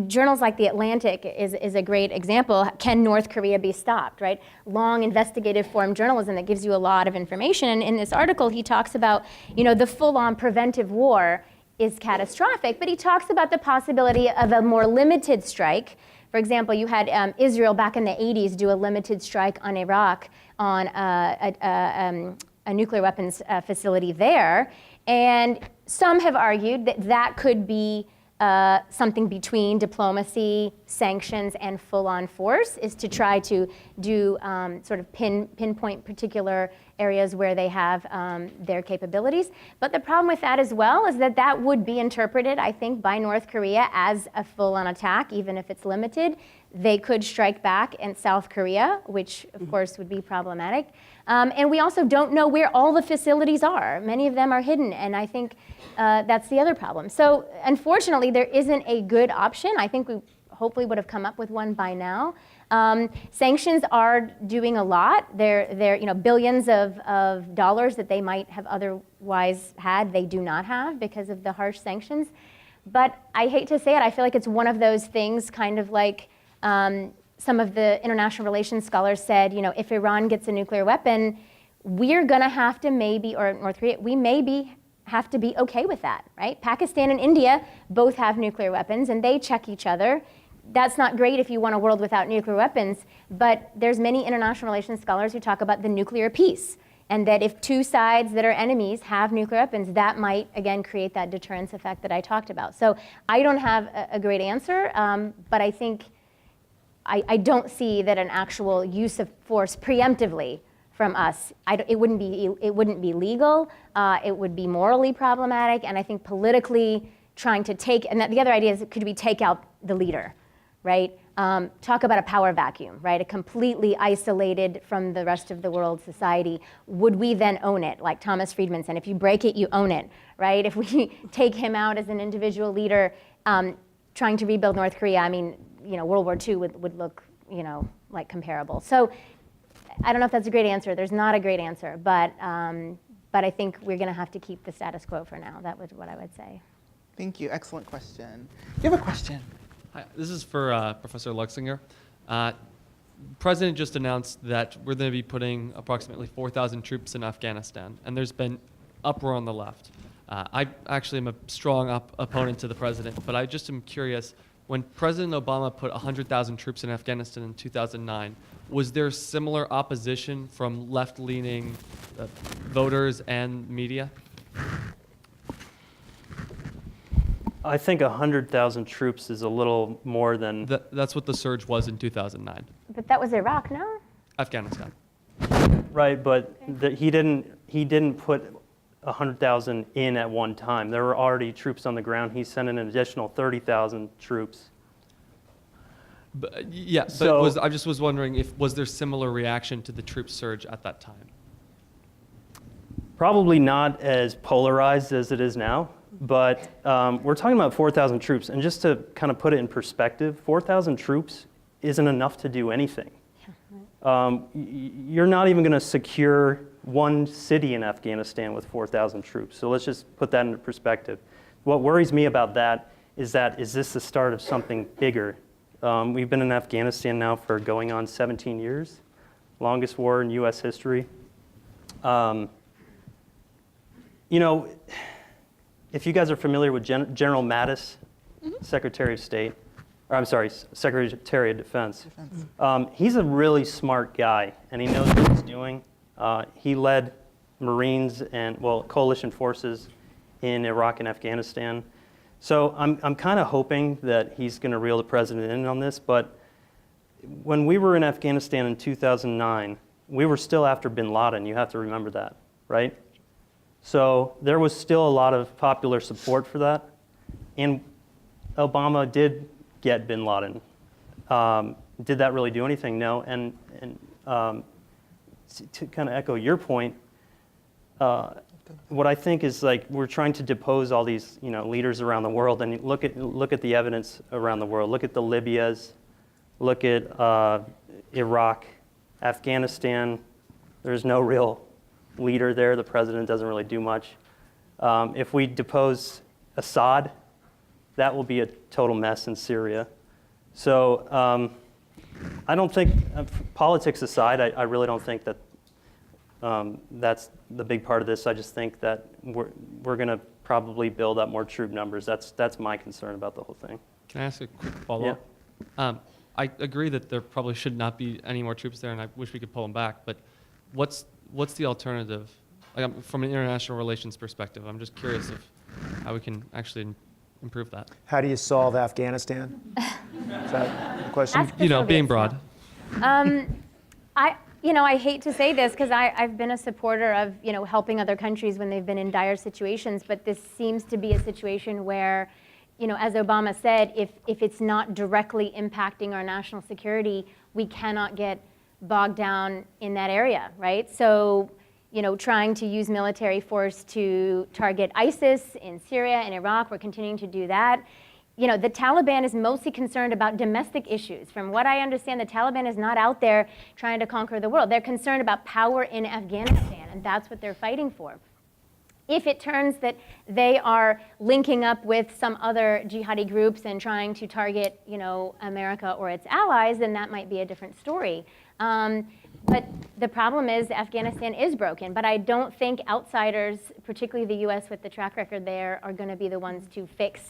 Journals like The Atlantic is a great example. Can North Korea be stopped, right? Long investigative form journalism that gives you a lot of information. And in this article, he talks about, the full-on preventive war is catastrophic, but he talks about the possibility of a more limited strike. For example, you had Israel back in the 80s do a limited strike on Iraq on a nuclear weapons facility there. And some have argued that that could be something between diplomacy, sanctions, and full-on force, is to try to do sort of pinpoint particular areas where they have their capabilities. But the problem with that as well is that that would be interpreted, I think, by North Korea as a full-on attack, even if it's limited. They could strike back in South Korea, which of course would be problematic. And we also don't know where all the facilities are. Many of them are hidden, and I think that's the other problem. So unfortunately, there isn't a good option. I think we hopefully would have come up with one by now. Sanctions are doing a lot. They're billions of dollars that they might have otherwise had, they do not have because of the harsh sanctions. But I hate to say it, I feel like it's one of those things kind of like some of the international relations scholars said, if Iran gets a nuclear weapon, we're going to have to maybe, or North Korea, we maybe have to be okay with that, right? Pakistan and India both have nuclear weapons, and they check each other. That's not great if you want a world without nuclear weapons, but there's many international relations scholars who talk about the nuclear peace, and that if two sides that are enemies have nuclear weapons, that might, again, create that deterrence effect that I talked about. So I don't have a great answer, but I think I don't see that an actual use of force preemptively from us, it wouldn't be legal, it would be morally problematic, and I think politically trying to take, and the other idea is, could we take out the leader, right? Talk about a power vacuum, right? A completely isolated from the rest of the world society. Would we then own it? Like Thomas Friedman said, if you break it, you own it, right? If we take him out as an individual leader, trying to rebuild North Korea, I mean, World War II would look, like comparable. So I don't know if that's a great answer. There's not a great answer, but I think we're going to have to keep the status quo for now. That was what I would say. Thank you. Excellent question. You have a question? Hi, this is for Professor Luxinger. President just announced that we're going to be putting approximately 4,000 troops in Afghanistan, and there's been uproar on the left. I actually am a strong opponent to the president, but I just am curious, when President Obama put 100,000 troops in Afghanistan in 2009, was there similar opposition from left-leaning voters and media? I think 100,000 troops is a little more than... That's what the surge was in 2009. But that was Iraq, no? Afghanistan. Right, but he didn't put 100,000 in at one time. There were already troops on the ground. He sent in an additional 30,000 troops. But, yeah, So- but I just was wondering, was there similar reaction to the troop surge at that time? Probably not as polarized as it is now, but we're talking about 4,000 troops. And just to kind of put it in perspective, 4,000 troops isn't enough to do anything. You're not even going to secure one city in Afghanistan with 4,000 troops. So let's just put that into perspective. What worries me about that, is this the start of something bigger? We've been in Afghanistan now for going on 17 years, longest war in U.S. history. If you guys are familiar with General Mattis, Secretary of State, or I'm sorry, Secretary of Defense, he's a really smart guy, and he knows what he's doing. He led Marines and, coalition forces in Iraq and Afghanistan. So I'm kind of hoping that he's going to reel the president in on this, but when we were in Afghanistan in 2009, we were still after bin Laden. You have to remember that, right? So there was still a lot of popular support for that, and Obama did get bin Laden. Did that really do anything? No. And to kind of echo your point, what I think is like we're trying to depose all these leaders around the world, and look at the evidence around the world. Look at the Libyas, look at Iraq, Afghanistan. There's no real leader there. The president doesn't really do much. If we depose Assad, that will be a total mess in Syria. So I don't think, politics aside, I really don't think that that's the big part of this. I just think that we're going to probably build up more troop numbers. That's my concern about the whole thing. Can I ask a quick follow-up? Yeah. I agree that there probably should not be any more troops there, and I wish we could pull them back. But what's the alternative? Like, from an international relations perspective, I'm just curious of how we can actually improve that. How do you solve Afghanistan? Is that the question? Being broad. I hate to say this because I've been a supporter of helping other countries when they've been in dire situations, but this seems to be a situation where, as Obama said, if it's not directly impacting our national security, we cannot get bogged down in that area, right? So, trying to use military force to target ISIS in Syria and Iraq, we're continuing to do that. The Taliban is mostly concerned about domestic issues. From what I understand, the Taliban is not out there trying to conquer the world. They're concerned about power in Afghanistan, and that's what they're fighting for. If it turns that they are linking up with some other jihadi groups and trying to target, America or its allies, then that might be a different story. But the problem is Afghanistan is broken, but I don't think outsiders, particularly the US with the track record there, are going to be the ones to fix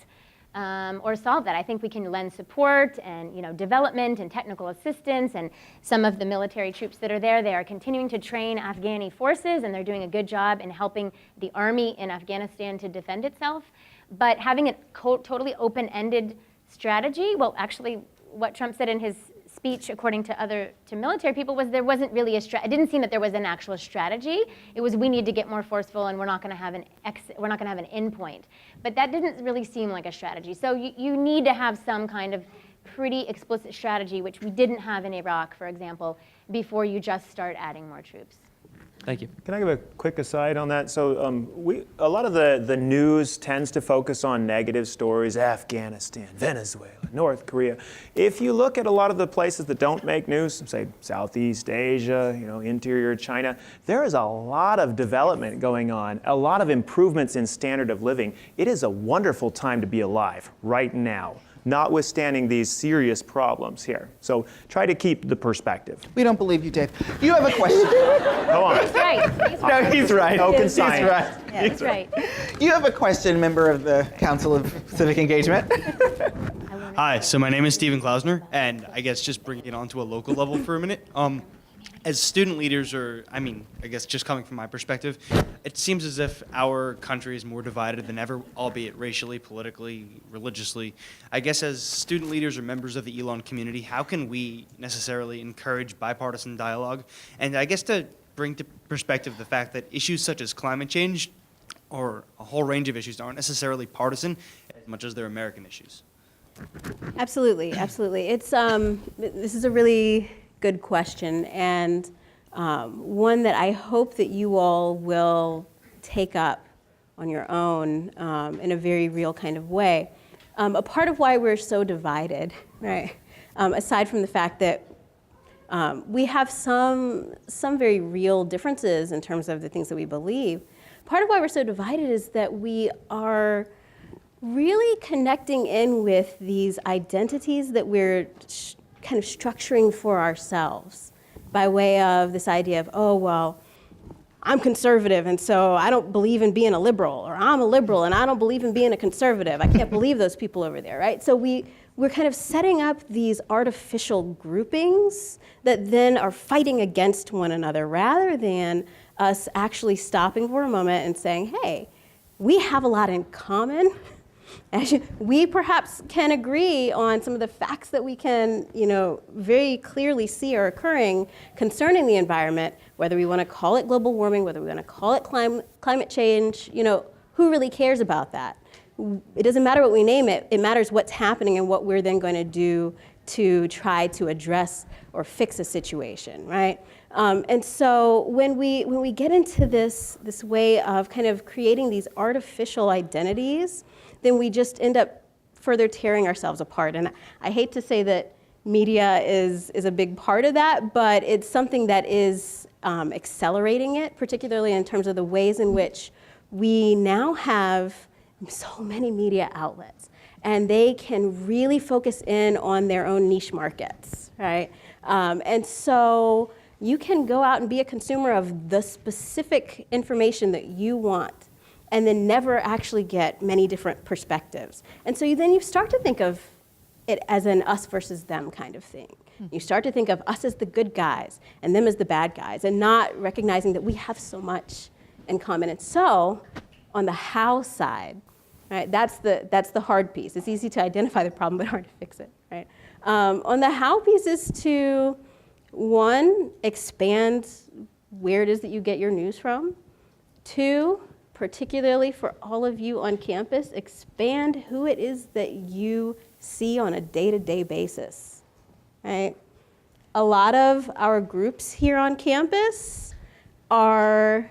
or solve that. I think we can lend support and development and technical assistance, and some of the military troops that are there, they are continuing to train Afghani forces, and they're doing a good job in helping the army in Afghanistan to defend itself. But having a totally open-ended strategy, well, actually, what Trump said in his speech, according to military people, was there wasn't really it didn't seem that there was an actual strategy. It was, we need to get more forceful, and we're not going to have an end point. But that didn't really seem like a strategy. So you need to have some kind of pretty explicit strategy, which we didn't have in Iraq, for example, before you just start adding more troops. Thank you. Can I give a quick aside on that? So a lot of the news tends to focus on negative stories, Afghanistan, Venezuela, North Korea. If you look at a lot of the places that don't make news, say Southeast Asia, interior China, there is a lot of development going on, a lot of improvements in standard of living. It is a wonderful time to be alive right now, notwithstanding these serious problems here. So try to keep the perspective. We don't believe you, Dave. You have a question. Go on. He's right. No, he's right. Token He's science. right. Yeah, he's right. You have a question, member of the Council of Civic Engagement. Hi, so my name is Stephen Klausner, and I guess just bringing it on to a local level for a minute. As student leaders, I guess just coming from my perspective, it seems as if our country is more divided than ever, albeit racially, politically, religiously. I guess as student leaders or members of the Elon community, how can we necessarily encourage bipartisan dialogue? And I guess to bring to perspective the fact that issues such as climate change or a whole range of issues aren't necessarily partisan as much as they're American issues. Absolutely, absolutely. This is a really good question, and one that I hope that you all will take up on your own in a very real kind of way. A part of why we're so divided, right? Aside from the fact that we have some very real differences in terms of the things that we believe, part of why we're so divided is that we are really connecting in with these identities that we're kind of structuring for ourselves by way of this idea of, oh, well, I'm conservative, and so I don't believe in being a liberal, or I'm a liberal, and I don't believe in being a conservative. I can't believe those people over there, right? So we're kind of setting up these artificial groupings that then are fighting against one another, rather than us actually stopping for a moment and saying, hey, we have a lot in common. We perhaps can agree on some of the facts that we can, very clearly see are occurring concerning the environment, whether we want to call it global warming, whether we want to call it climate change, who really cares about that? It doesn't matter what we name it, it matters what's happening and what we're then going to do to try to address or fix a situation, right? And so when we get into this way of kind of creating these artificial identities, then we just end up further tearing ourselves apart. And I hate to say that media is a big part of that, but it's something that is accelerating it, particularly in terms of the ways in which we now have so many media outlets, and they can really focus in on their own niche markets, right? And so you can go out and be a consumer of the specific information that you want, and then never actually get many different perspectives. And so then you start to think of it as an us versus them kind of thing. You start to think of us as the good guys and them as the bad guys, and not recognizing that we have so much in common. And so on the how side, right, that's the hard piece. It's easy to identify the problem, but hard to fix it, right? On the how piece is to, one, expand where it is that you get your news from. Two, particularly for all of you on campus, expand who it is that you see on a day-to-day basis, right? A lot of our groups here on campus are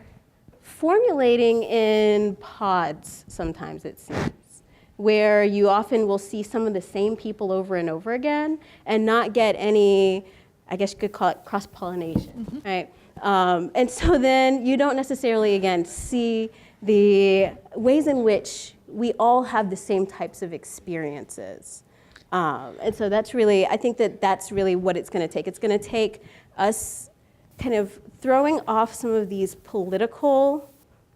formulating in pods, sometimes it seems, where you often will see some of the same people over and over again and not get any, I guess you could call it cross-pollination, right? And so then you don't necessarily, again, see the ways in which we all have the same types of experiences. And so that's really, I think that that's really what it's going to take. It's going to take us kind of throwing off some of these political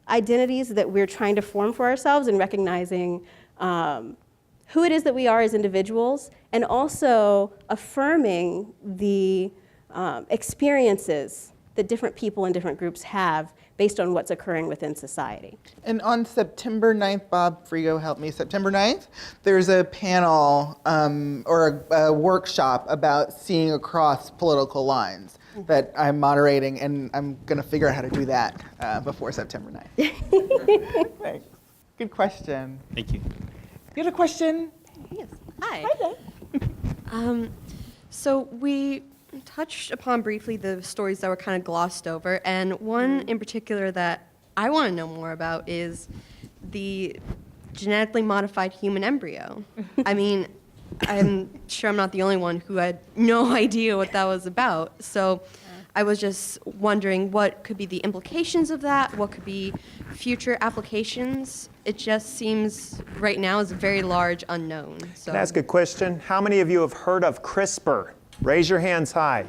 identities that we're trying to form for ourselves and recognizing who it is that we are as individuals, and also affirming the experiences that different people and different groups have based on what's occurring within society. And on September 9th, Bob Frigo helped me, September 9th, there's a panel or a workshop about seeing across political lines that I'm moderating, and I'm going to figure out how to do that before September 9th. Thanks. Good question. Thank you. You had a question? Yes. Hi. So we touched upon briefly the stories that were kind of glossed over, and one in particular that I want to know more about is the genetically modified human embryo. I mean, I'm sure I'm not the only one who had no idea what that was about. So I was just wondering what could be the implications of that, what could be future applications. It just seems right now is a very large unknown. So Can I ask a question? How many of you have heard of CRISPR? Raise your hands high.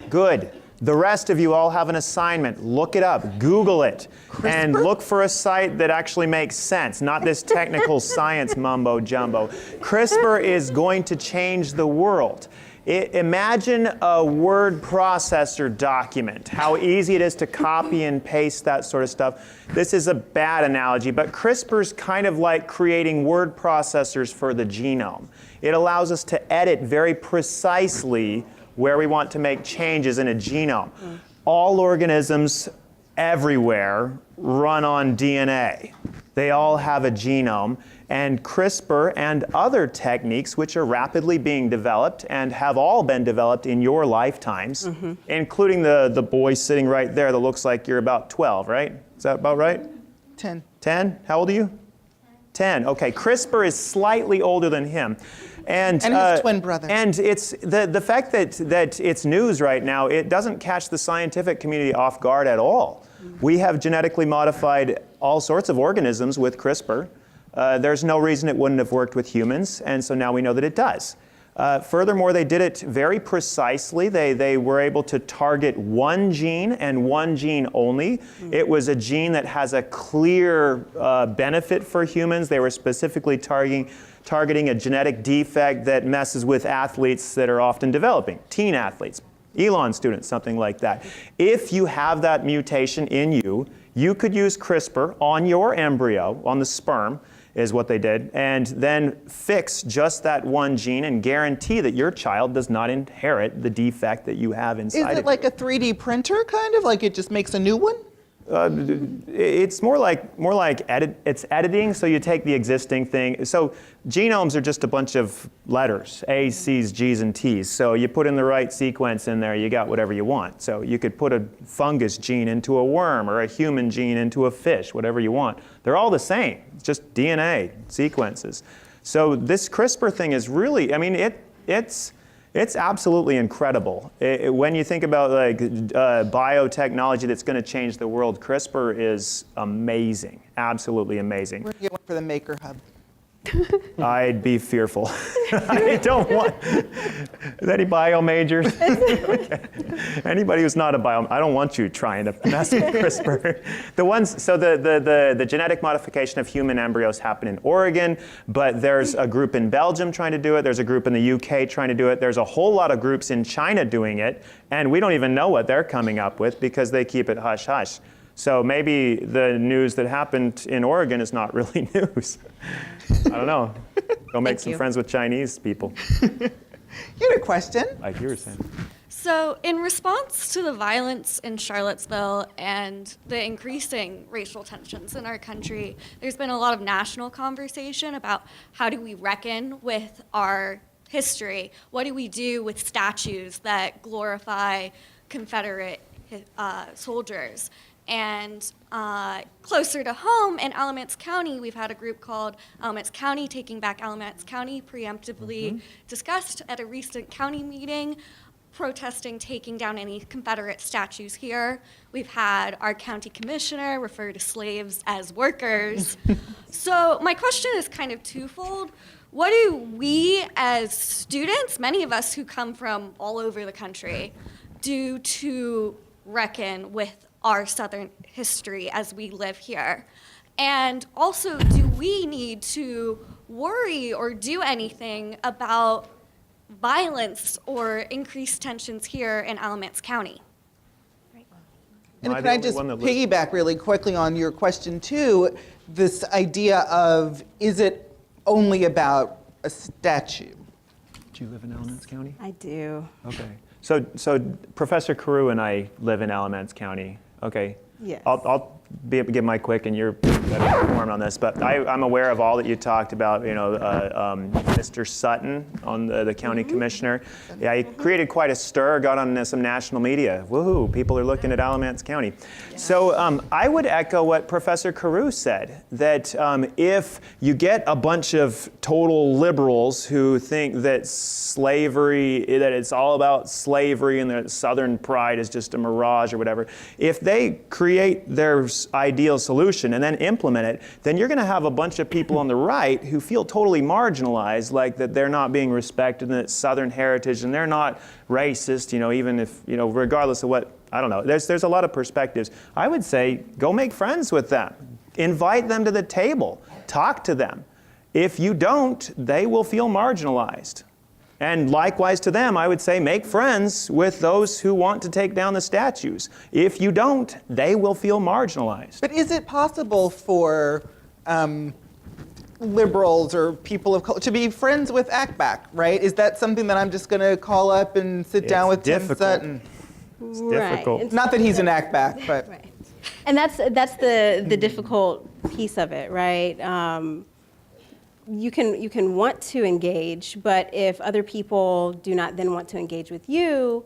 Good. The rest of you all have an assignment. Look it up, Google it, and look for a site that actually makes sense, not this technical science mumbo jumbo. CRISPR is going to change the world. Imagine a word processor document, how easy it is to copy and paste that sort of stuff. This is a bad analogy, but CRISPR's kind of like creating word processors for the genome. It allows us to edit very precisely where we want to make changes in a genome. All organisms everywhere run on DNA. They all have a genome, and CRISPR and other techniques which are rapidly being developed and have all been developed in your lifetimes, including the boy sitting right there that looks like you're about 12, right? Is that about right? 10. 10? How old are you? 10. Okay, CRISPR is slightly older than him. And his twin brother. And it's the fact that it's news right now, it doesn't catch the scientific community off guard at all. We have genetically modified all sorts of organisms with CRISPR. There's no reason it wouldn't have worked with humans, and so now we know that it does. Furthermore, they did it very precisely. They were able to target one gene and one gene only. It was a gene that has a clear benefit for humans. They were specifically targeting a genetic defect that messes with athletes that are often developing, teen athletes, Elon students, something like that. If you have that mutation in you, you could use CRISPR on your embryo, on the sperm, is what they did, and then fix just that one gene and guarantee that your child does not inherit the defect that you have inside. Is it like a 3D printer, kind of? Like it just makes a new one? It's more like it's editing. So you take the existing thing. So genomes are just a bunch of letters, A's, C's, G's, and T's. So you put in the right sequence in there, you got whatever you want. So you could put a fungus gene into a worm or a human gene into a fish, whatever you want. They're all the same. It's just DNA sequences. So this CRISPR thing is really, I mean, it's absolutely incredible. When you think about like biotechnology that's going to change the world, CRISPR is amazing, absolutely amazing. We're going to get one for the Maker Hub. I'd be fearful. I don't want. Is any bio majors? Okay. Anybody who's not a bio, I don't want you trying to mess with CRISPR. The genetic modification of human embryos happen in Oregon, but there's a group in Belgium trying to do it. There's a group in the UK trying to do it. There's a whole lot of groups in China doing it, and we don't even know what they're coming up with because they keep it hush hush. So maybe the news that happened in Oregon is not really news. I don't know. Go make some friends with Chinese people. You had a question? Like you were saying. So in response to the violence in Charlottesville and the increasing racial tensions in our country, there's been a lot of national conversation about how do we reckon with our history? What do we do with statues that glorify Confederate soldiers? And closer to home in Alamance County, we've had a group called Alamance County Taking Back Alamance County, preemptively discussed at a recent county meeting. protesting taking down any Confederate statues here. We've had our county commissioner refer to slaves as workers. So my question is kind of twofold. What do we as students, many of us who come from all over the country, do to reckon with our Southern history as we live here? And also, do we need to worry or do anything about violence or increased tensions here in Alamance County? And can I just piggyback really quickly on your question too, this idea of, is it only about a statue? Do you live in Alamance County? I do. Okay. So Professor Carew and I live in Alamance County. Okay. Yes. I'll give my quick, and you're better informed on this, but I'm aware of all that you talked about, Mr. Sutton on the county commissioner. Yeah, he created quite a stir, got on some national media. Woohoo, people are looking at Alamance County. Yeah. So I would echo what Professor Carew said, that if you get a bunch of total liberals who think that that it's all about slavery and that Southern pride is just a mirage or whatever, if they create their ideal solution and then implement it, then you're going to have a bunch of people on the right who feel totally marginalized, like that they're not being respected and it's Southern heritage and they're not racist, even if, regardless of what, I don't know. There's a lot of perspectives. I would say go make friends with them. Invite them to the table. Talk to them. If you don't, they will feel marginalized. And likewise to them, I would say make friends with those who want to take down the statues. If you don't, they will feel marginalized. But is it possible for liberals or people of color to be friends with ACBAC, right? Is that something that I'm just going to call up and sit down with Tim Sutton? It's difficult. Not that he's an ACBAC, but... Right. And that's the difficult piece of it, right? You can want to engage, but if other people do not then want to engage with you,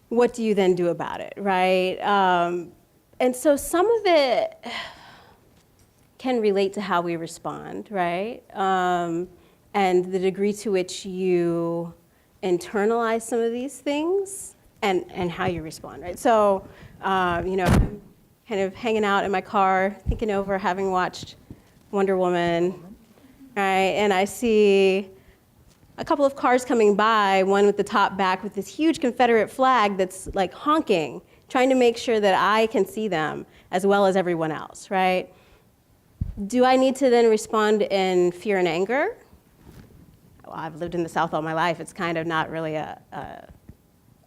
what do you then do about it, right? And so some of it can relate to how we respond, right? And the degree to which you internalize some of these things and how you respond, right? So, I'm kind of hanging out in my car, thinking over having watched Wonder Woman, right? And I see a couple of cars coming by, one with the top back with this huge Confederate flag that's like honking, trying to make sure that I can see them as well as everyone else, right? Do I need to then respond in fear and anger? Well, I've lived in the South all my life. It's kind of not really a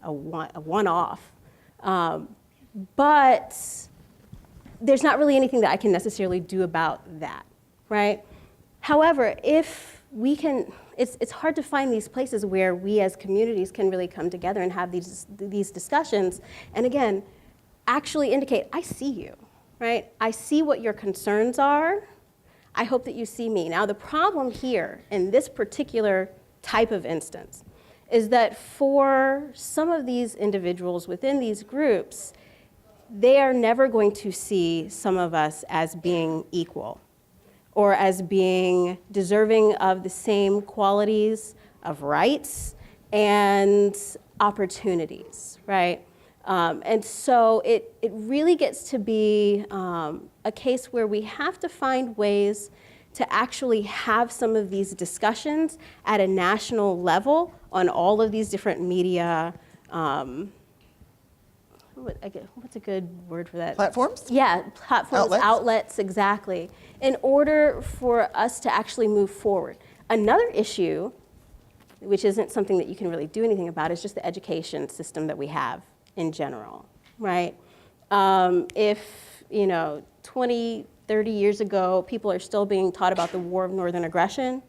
one-off. But there's not really anything that I can necessarily do about that, right? However, if we can, it's hard to find these places where we as communities can really come together and have these discussions, and again, actually indicate, I see you, right? I see what your concerns are. I hope that you see me. Now, the problem here in this particular type of instance is that for some of these individuals within these groups, they are never going to see some of us as being equal or as being deserving of the same qualities of rights and opportunities, right? And so it really gets to be a case where we have to find ways to actually have some of these discussions at a national level on all of these different media, what's a good word for that? Platforms? Yeah, platforms, outlets, exactly, in order for us to actually move forward. Another issue, which isn't something that you can really do anything about, is just the education system that we have in general, right? If, 20, 30 years ago, people are still being taught about the War of Northern Aggression,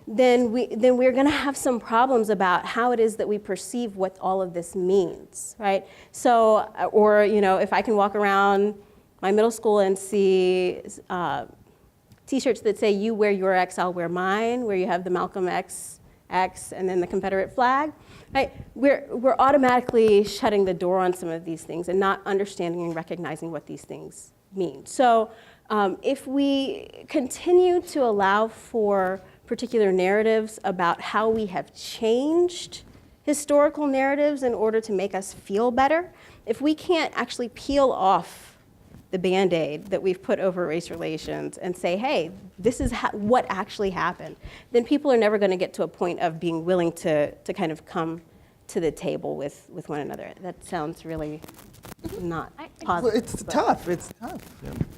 then we're going to have some problems about how it is that we perceive what all of this means, right? So, or, if I can walk around my middle school and see T-shirts that say, you wear your X, I'll wear mine, where you have the Malcolm X, and then the Confederate flag, right? We're automatically shutting the door on some of these things and not understanding and recognizing what these things mean. So if we continue to allow for particular narratives about how we have changed historical narratives in order to make us feel better, if we can't actually peel off the Band-Aid that we've put over race relations and say, hey, this is what actually happened, then people are never going to get to a point of being willing to kind of come to the table with one another. That sounds really not positive. Well, it's tough. It's tough.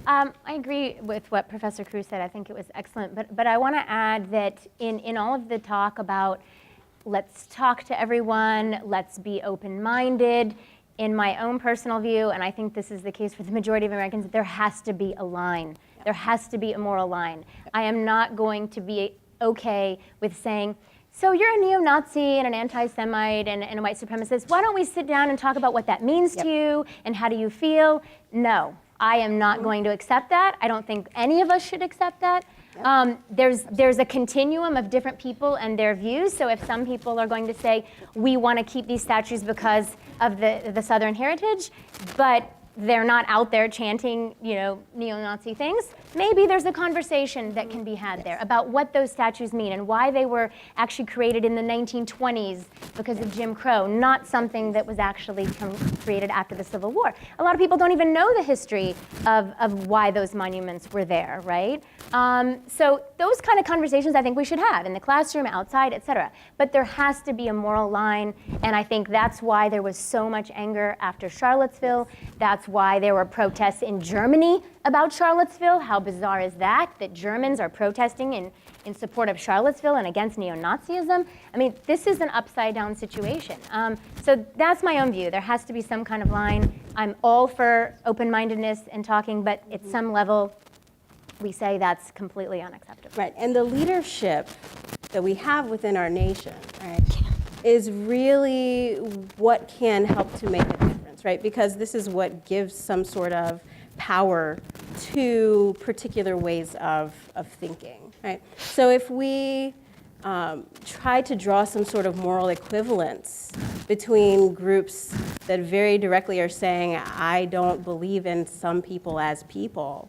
I agree with what Professor Cruz said. I think it was excellent. But I want to add that in all of the talk about let's talk to everyone, let's be open-minded, in my own personal view, and I think this is the case for the majority of Americans, there has to be a line. There has to be a moral line. I am not going to be okay with saying, so you're a neo-Nazi and an anti-Semite and a white supremacist. Why don't we sit down and talk about what that means to you and how do you feel? No, I am not going to accept that. I don't think any of us should accept that. There's a continuum of different people and their views. So if some people are going to say, we want to keep these statues because of the Southern heritage, but they're not out there chanting, neo-Nazi things, maybe there's a conversation that can be had there about what those statues mean and why they were actually created in the 1920s because of Jim Crow, not something that was actually created after the Civil War. A lot of people don't even know the history of why those monuments were there, right? So those kind of conversations I think we should have in the classroom, outside, et cetera. But there has to be a moral line, and I think that's why there was so much anger after Charlottesville. That's why there were protests in Germany about Charlottesville. How bizarre is that Germans are protesting in support of Charlottesville and against neo-Nazism? I mean, this is an upside-down situation. So that's my own view. There has to be some kind of line. I'm all for open-mindedness and talking, but at some level, we say that's completely unacceptable. Right, and the leadership that we have within our nation, right, is really what can help to make a difference, right? Because this is what gives some sort of power to particular ways of thinking, right? So if we try to draw some sort of moral equivalence between groups that very directly are saying, I don't believe in some people as people,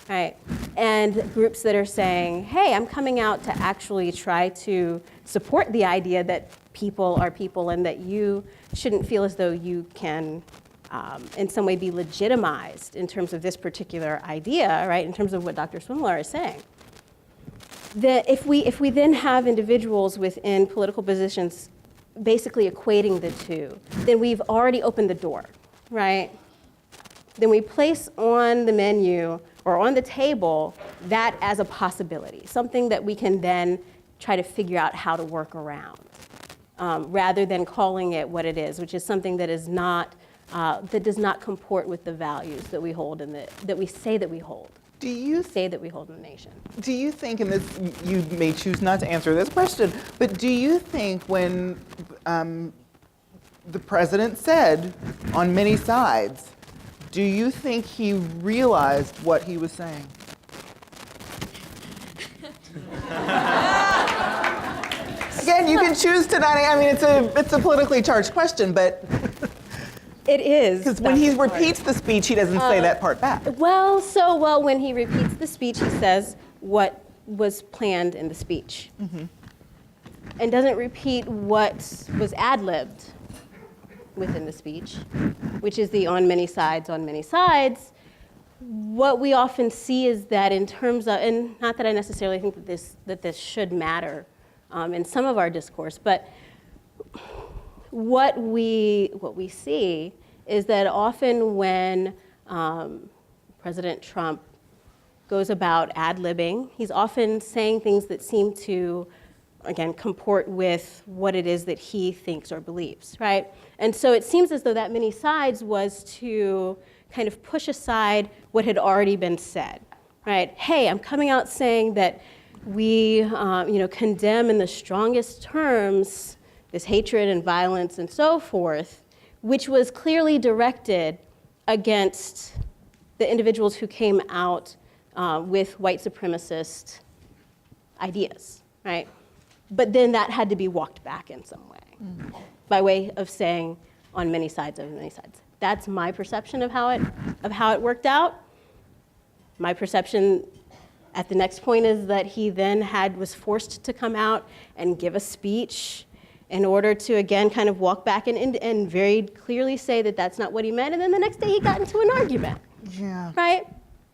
right? And groups that are saying, hey, I'm coming out to actually try to support the idea that people are people and that you shouldn't feel as though you can in some way be legitimized in terms of this particular idea, right? In terms of what Dr. Swimlar is saying. That if we then have individuals within political positions basically equating the two, then we've already opened the door, right? Then we place on the menu or on the table that as a possibility, something that we can then try to figure out how to work around, rather than calling it what it is, which is something that is not, that does not comport with the values that we hold that we say that we hold. Do you say that we hold in the nation? Do you think, and this you may choose not to answer this question, but do you think when the president said on many sides, do you think he realized what he was saying? Again, you can choose to not. I mean, it's a politically charged question, but it is. Because when he repeats the speech, he doesn't say that part back. Well, when he repeats the speech, he says what was planned in the speech, and doesn't repeat what was ad-libbed within the speech, which is the on many sides, on many sides. What we often see is that in terms of, and not that I necessarily think that this should matter in some of our discourse, but what we see is that often when President Trump goes about ad-libbing, he's often saying things that seem to, again, comport with what it is that he thinks or believes, right? And so it seems as though that many sides was to kind of push aside what had already been said, right? Hey, I'm coming out saying that we, condemn in the strongest terms this hatred and violence and so forth, which was clearly directed against the individuals who came out with white supremacist ideas, right? But then that had to be walked back in some way, by way of saying on many sides, over many sides. That's my perception of how it worked out. My perception at the next point is that he then was forced to come out and give a speech in order to, again, kind of walk back and very clearly say that that's not what he meant. And then the next day he got into an argument. Yeah. Right?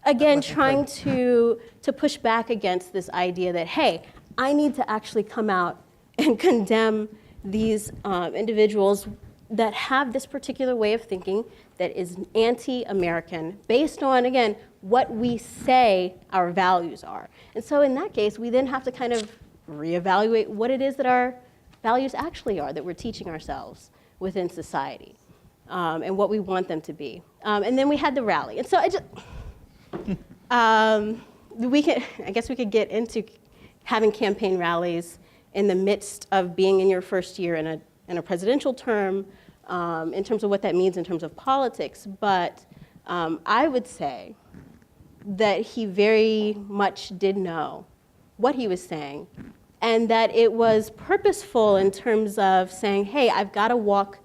Again, trying to push back against this idea that, hey, I need to actually come out and condemn these individuals that have this particular way of thinking that is anti-American based on, again, what we say our values are. And so in that case, we then have to kind of reevaluate what it is that our values actually are that we're teaching ourselves within society, and what we want them to be. And then we had the rally. And so I guess we could get into having campaign rallies in the midst of being in your first year in a presidential term, in terms of what that means in terms of politics. But I would say that he very much did know what he was saying, and that it was purposeful in terms of saying, hey, I've got to walk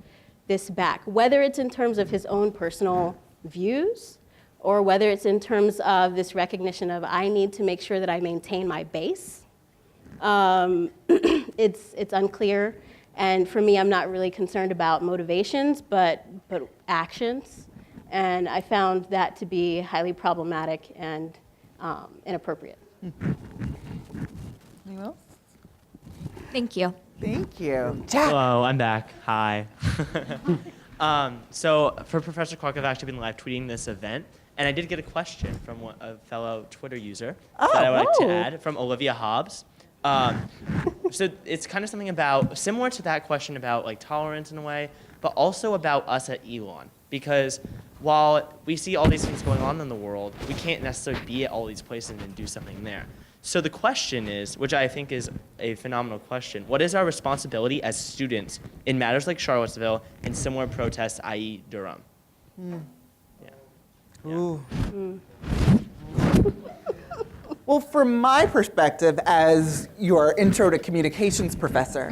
this back, whether it's in terms of his own personal views, or whether it's in terms of this recognition of I need to make sure that I maintain my base. It's unclear, and for me, I'm not really concerned about motivations, but actions, and I found that to be highly problematic and inappropriate. Anyone else? Thank you. Thank you. Jack. Hello, I'm back. Hi. So for Professor Clark, I've actually been live tweeting this event, and I did get a question from a fellow Twitter user that I would like to add, from Olivia Hobbs. So it's kind of something about, similar to that question about like tolerance in a way, but also about us at Elon. Because while we see all these things going on in the world, we can't necessarily be at all these places and do something there. So the question is, which I think is a phenomenal question, what is our responsibility as students in matters like Charlottesville and similar protests, i.e. Durham? Mm. Yeah. Ooh. Mm. Well, from my perspective as your intro to communications professor,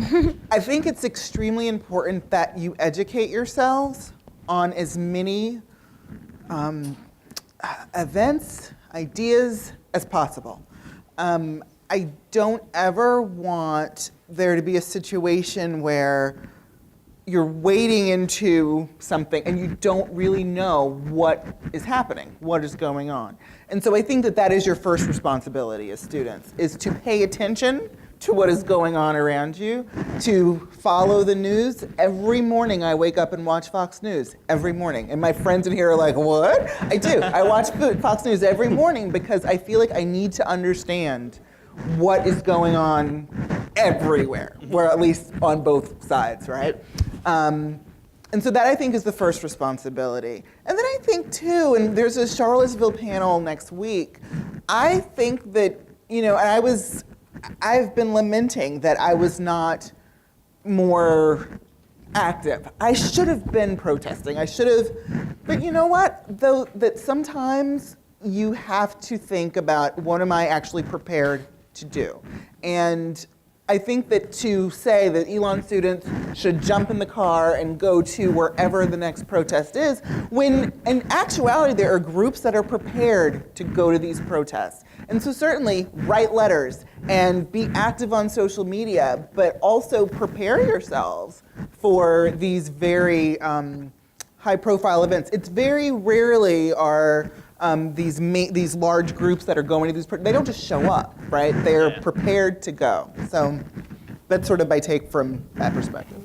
I think it's extremely important that you educate yourselves on as many events, ideas as possible. I don't ever want there to be a situation where you're wading into something and you don't really know what is happening, what is going on. And so I think that that is your first responsibility as students, is to pay attention to what is going on around you, to follow the news. Every morning I wake up and watch Fox News, every morning. And my friends in here are like, what? I do. I watch Fox News every morning because I feel like I need to understand what is going on everywhere, or at least on both sides, right? And so that I think is the first responsibility. And then I think too, and there's a Charlottesville panel next week, I think that, you know, and I've been lamenting that I was not more active. I should have been protesting. I should have, but you know what? Though that sometimes you have to think about what am I actually prepared to do. And I think that to say that Elon students should jump in the car and go to wherever the next protest is, when in actuality there are groups that are prepared to go to these protests. And so certainly write letters and be active on social media, but also prepare yourselves for these very high-profile events. It's very rarely are these large groups that are going to these, they don't just show up, right? They're prepared to go. So that's sort of my take from that perspective.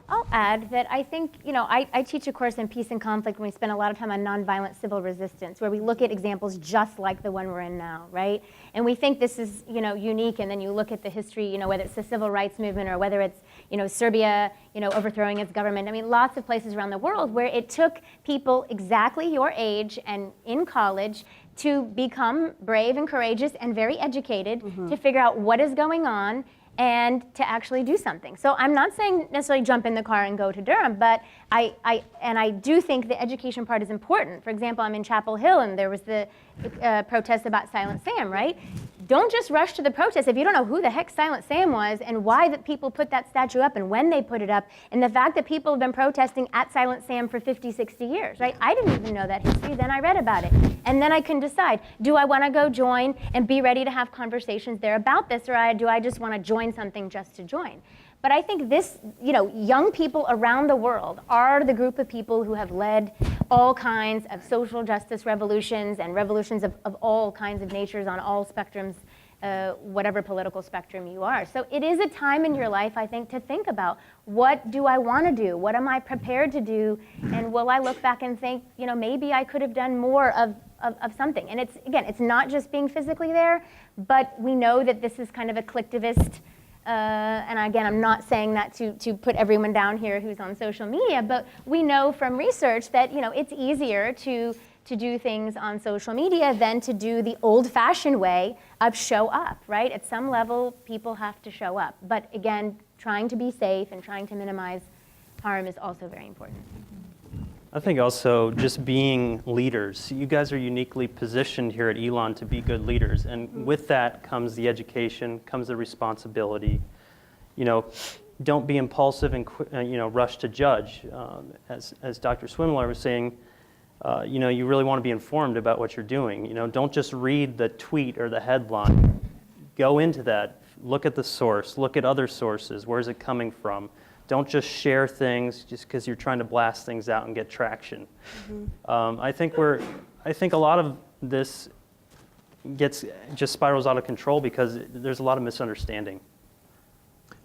I'll add that I think, you know, I teach a course in peace and conflict, and we spend a lot of time on nonviolent civil resistance, where we look at examples just like the one we're in now, right? And we think this is, you know, unique, and then you look at the history, you know, whether it's the civil rights movement or whether it's, you know, Serbia, you know, overthrowing its government. I mean, lots of places around the world where it took people exactly your age and in college to become brave and courageous and very educated to figure out what is going on and to actually do something. So I'm not saying necessarily jump in the car and go to Durham, but I do think the education part is important. For example, I'm in Chapel Hill, and there was the protest about Silent Sam, right? don't just rush to the protest if you don't know who the heck Silent Sam was and why the people put that statue up and when they put it up, and the fact that people have been protesting at Silent Sam for 50, 60 years, right? I didn't even know that history, then I read about it. And then I can decide, do I want to go join and be ready to have conversations there about this, or do I just want to join something just to join? But I think this, young people around the world are the group of people who have led all kinds of social justice revolutions and revolutions of all kinds of natures on all spectrums, whatever political spectrum you are. So it is a time in your life, I think, to think about, what do I want to do? What am I prepared to do? And will I look back and think, maybe I could have done more of something? And it's not just being physically there, but we know that this is kind of a collectivist. And again, I'm not saying that to put everyone down here who's on social media, but we know from research that it's easier to do things on social media than to do the old-fashioned way of show up, right? At some level, people have to show up. But again, trying to be safe and trying to minimize harm is also very important. I think also just being leaders. You guys are uniquely positioned here at Elon to be good leaders, and with that comes the education, comes the responsibility. Don't be impulsive and rush to judge. As Dr. Swimler was saying, you really want to be informed about what you're doing. Don't just read the tweet or the headline. Go into that. Look at the source. Look at other sources. Where is it coming from? Don't just share things just because you're trying to blast things out and get traction. I think a lot of this just spirals out of control because there's a lot of misunderstanding.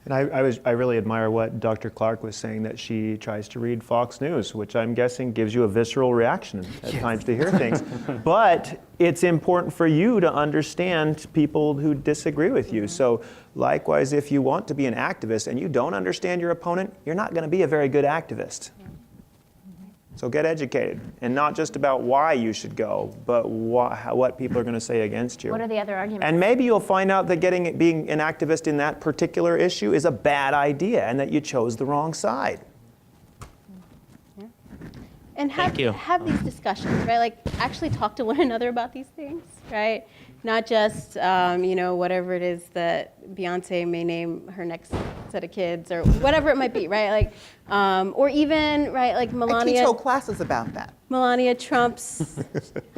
And I really admire what Dr. Clark was saying, that she tries to read Fox News, which I'm guessing gives you a visceral reaction at times to hear things. But it's important for you to understand people who disagree with you. So likewise, if you want to be an activist and you don't understand your opponent, you're not going to be a very good activist. So get educated, and not just about why you should go, but what people are going to say against you. What are the other arguments? And maybe you'll find out that being an activist in that particular issue is a bad idea, and that you chose the wrong side. And have these discussions, right? Like, actually talk to one another about these things, right? Not just, whatever it is that Beyonce may name her next set of kids, or whatever it might be, right? Like, or even, right, like Melania. I teach whole classes about that. Melania Trump's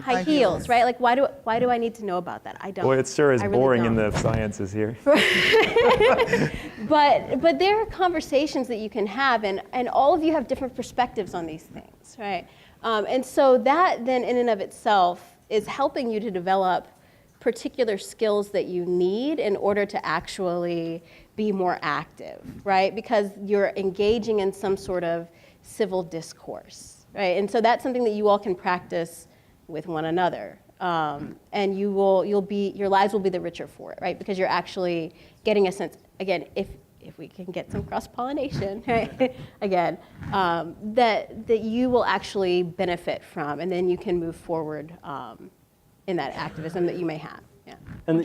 high heels, right? Like, why do I need to know about that? I don't. Boy, it sure is I really boring don't. in the sciences here. But there are conversations that you can have, and all of you have different perspectives on these things, right? And so that then in and of itself is helping you to develop particular skills that you need in order to actually be more active, right? Because you're engaging in some sort of civil discourse, right? And so that's something that you all can practice with one another. And your lives will be the richer for it, right? Because you're actually getting a sense, again, if we can get some cross-pollination, right? Again, that you will actually benefit from, and then you can move forward in that activism that you may have. Yeah. And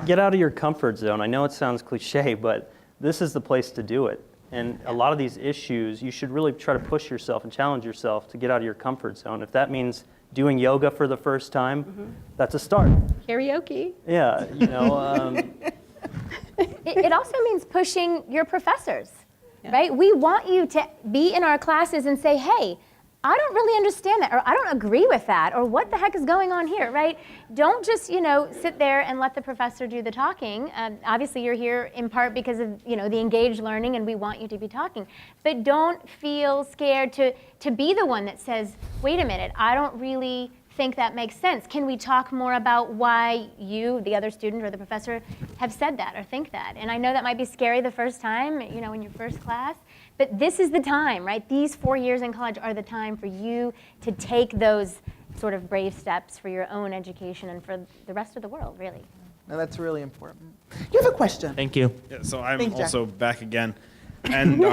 get out of your comfort zone. I know it sounds cliche, but this is the place to do it. And a lot of these issues, you should really try to push yourself and challenge yourself to get out of your comfort zone. If that means doing yoga for the first time, that's a start. Karaoke. Yeah, It also means pushing your professors, right? We want you to be in our classes and say, hey, I don't really understand that, or I don't agree with that, or what the heck is going on here, right? Don't just, sit there and let the professor do the talking. Obviously, you're here in part because of, the engaged learning, and we want you to be talking. But don't feel scared to be the one that says, wait a minute, I don't really think that makes sense. Can we talk more about why you, the other student or the professor, have said that or think that? And I know that might be scary the first time, in your first class, but this is the time, right? These 4 years in college are the time for you to take those sort of brave steps for your own education and for the rest of the world, really. No, that's really important. You have a question. Thank you. Yeah, so I'm Thanks, Jack. also back again. And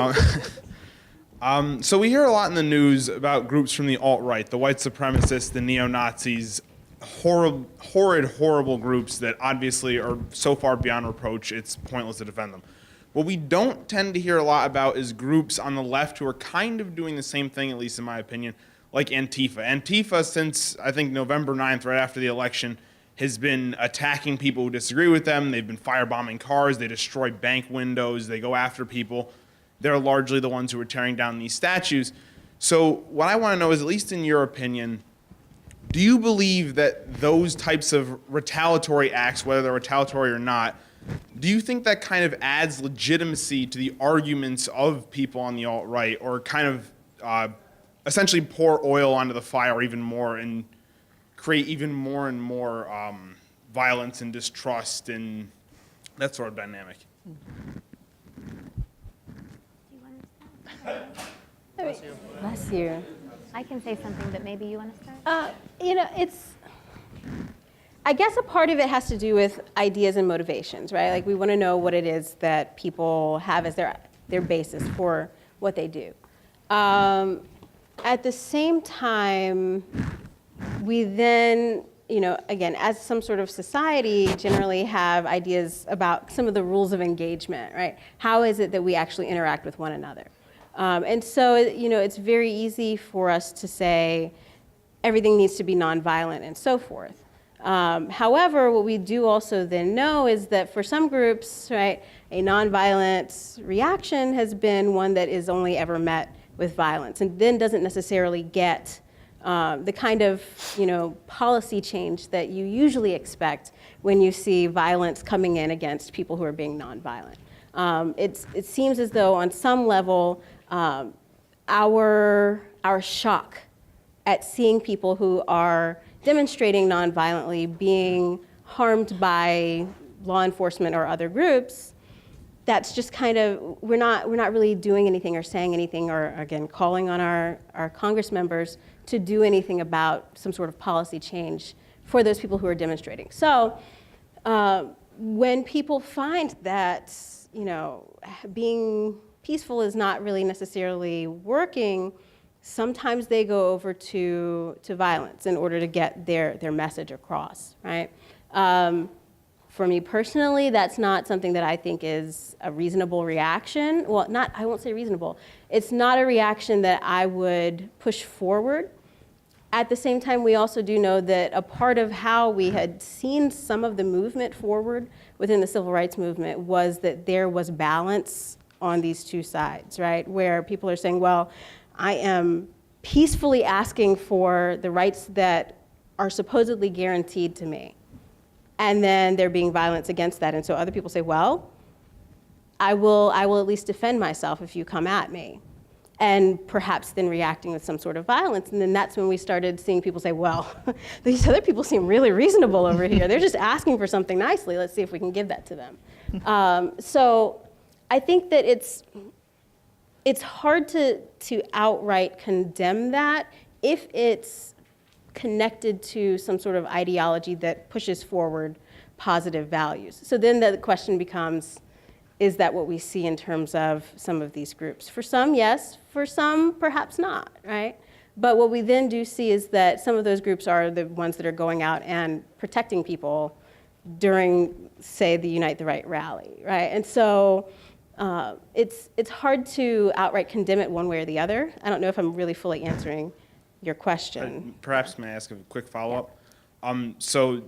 so we hear a lot in the news about groups from the alt-right, the white supremacists, the neo-Nazis, horrible groups that obviously are so far beyond reproach, it's pointless to defend them. What we don't tend to hear a lot about is groups on the left who are kind of doing the same thing, at least in my opinion, like Antifa. Antifa, since I think November 9th, right after the election, has been attacking people who disagree with them. They've been firebombing cars. They destroy bank windows. They go after people. They're largely the ones who are tearing down these statues. So what I want to know is, at least in your opinion, do you believe that those types of retaliatory acts, whether they're retaliatory or not, do you think that kind of adds legitimacy to the arguments of people on the alt-right, or kind of essentially pour oil onto the fire even more and create even more and more violence and distrust and that sort of dynamic? Bless you. I can say something, but maybe you want to start? I guess a part of it has to do with ideas and motivations, right? Like, we want to know what it is that people have as their basis for what they do. At the same time, we then, again, as some sort of society, generally have ideas about some of the rules of engagement, right? How is it that we actually interact with one another? And so, it's very easy for us to say everything needs to be nonviolent and so forth. However, what we do also then know is that for some groups, right, a nonviolent reaction has been one that is only ever met with violence, and then doesn't necessarily get the kind of policy change that you usually expect when you see violence coming in against people who are being nonviolent. It seems as though on some level, our shock at seeing people who are demonstrating nonviolently being harmed by law enforcement or other groups, that's just kind of, we're not really doing anything or saying anything, or again, calling on our Congress members to do anything about some sort of policy change for those people who are demonstrating. So when people find that, being peaceful is not really necessarily working, sometimes they go over to violence in order to get their message across, right? For me personally, that's not something that I think is a reasonable reaction. Well, I won't say reasonable. It's not a reaction that I would push forward. At the same time, we also do know that a part of how we had seen some of the movement forward within the civil rights movement was that there was balance on these two sides, right? Where people are saying, well, I am peacefully asking for the rights that are supposedly guaranteed to me. And then there being violence against that. And so other people say, well, I will at least defend myself if you come at me. And perhaps then reacting with some sort of violence. And then that's when we started seeing people say, well, these other people seem really reasonable over here. They're just asking for something nicely. Let's see if we can give that to them. So I think that it's hard to outright condemn that if it's connected to some sort of ideology that pushes forward positive values. So then the question becomes, is that what we see in terms of some of these groups? For some, yes. For some, perhaps not, right? But what we then do see is that some of those groups are the ones that are going out and protecting people during, say, the Unite the Right rally, right? And so it's hard to outright condemn it one way or the other. I don't know if I'm really fully answering your question. Perhaps may I ask a quick follow-up? So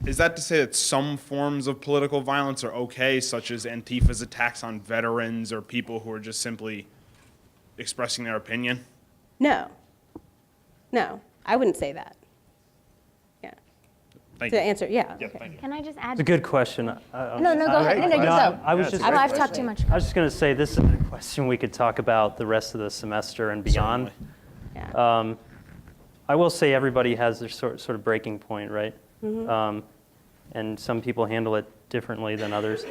is that to say that some forms of political violence are okay, such as Antifa's attacks on veterans or people who are just simply expressing their opinion? No, I wouldn't say that. Yeah. Thank To you. answer, yeah. Thank you. Can I just add? It's a good question. No, go ahead. No, you go. I've talked too much. I was just going to say this is a question we could talk about the rest of the semester and beyond. Yeah. I will say everybody has their sort of breaking point, right? Mm-hmm. And some people handle it differently than others.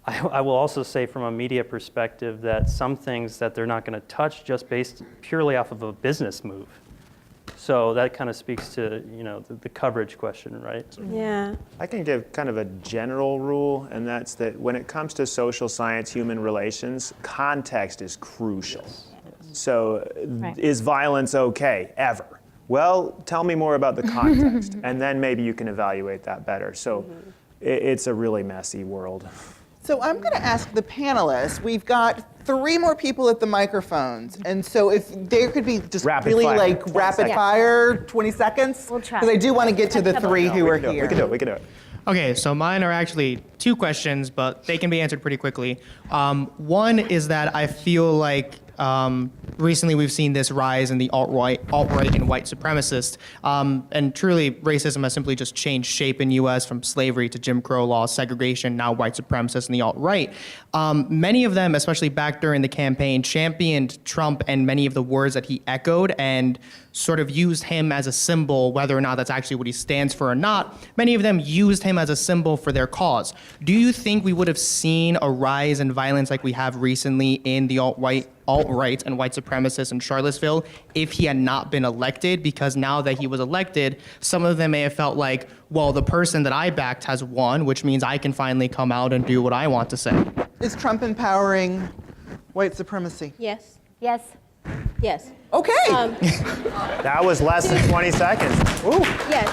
I will also say from a media perspective that some things that they're not going to touch just based purely off of a business move. So that kind of speaks to, the coverage question, right? Yeah. I can give kind of a general rule, and that's that when it comes to social science, human relations, context is crucial. So is violence okay, ever? Well, tell me more about the context, and then maybe you can evaluate that better. So it's a really messy world. So I'm going to ask the panelists. We've got 3 more people at the microphones, and so if there could be just Rapid really fire. like 20 rapid seconds. fire, 20 seconds. We'll try. Because I do want to get to the 3 who are here. We can do it. Okay, so mine are actually 2 questions, but they can be answered pretty quickly. One is that I feel like recently we've seen this rise in the alt-right and white supremacists, and truly racism has simply just changed shape in U.S. from slavery to Jim Crow laws, segregation, now white supremacists and the alt-right. Many of them, especially back during the campaign, championed Trump and many of the words that he echoed and sort of used him as a symbol, whether or not that's actually what he stands for or not. Many of them used him as a symbol for their cause. Do you think we would have seen a rise in violence like we have recently in the alt-right and white supremacists in Charlottesville if he had not been elected? Because now that he was elected, some of them may have felt like, well, the person that I backed has won, which means I can finally come out and do what I want to say. Is Trump empowering white supremacy? Yes. Yes. Yes. Okay. That was less than 20 seconds. Ooh. Yes.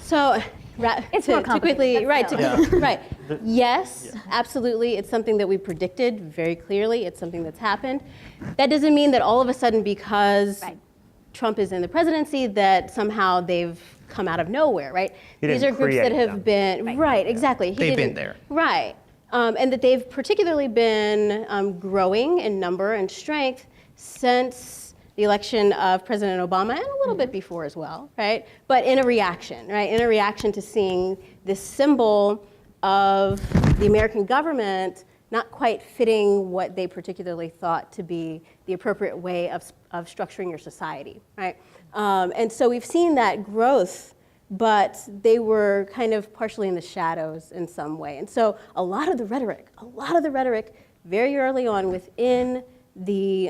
So, It's to more complicated. quickly, Yeah. right. Yes, absolutely. It's something that we predicted very clearly. It's something that's happened. That doesn't mean that all of a sudden, because Trump is in the presidency, that somehow they've come out of nowhere, right? He These didn't are groups that create have them. been, right, exactly. They've been there. Right. And that they've particularly been growing in number and strength since the election of President Obama, and a little bit before as well, right? But in a reaction, right? In a reaction to seeing this symbol of the American government not quite fitting what they particularly thought to be the appropriate way of structuring your society, right? And so we've seen that growth, but they were kind of partially in the shadows in some way. And so a lot of the rhetoric very early on within the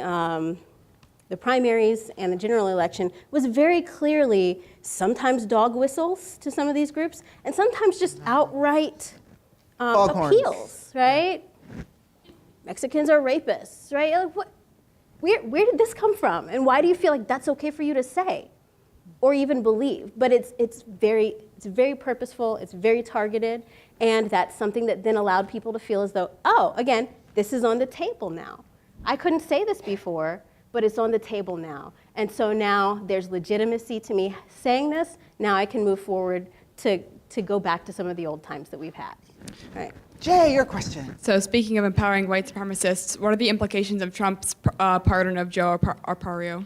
primaries and the general election was very clearly sometimes dog whistles to some of these groups, and sometimes just outright appeals, right? Mexicans are rapists, right? Like, where did this come from? And why do you feel like that's okay for you to say or even believe? But it's very purposeful, it's very targeted, and that's something that then allowed people to feel as though, oh, again, this is on the table now. I couldn't say this before, but it's on the table now. And so now there's legitimacy to me saying this. Now I can move forward to go back to some of the old times that we've had. All right. Jay, your question. So speaking of empowering white supremacists, what are the implications of Trump's pardon of Joe Arpaio?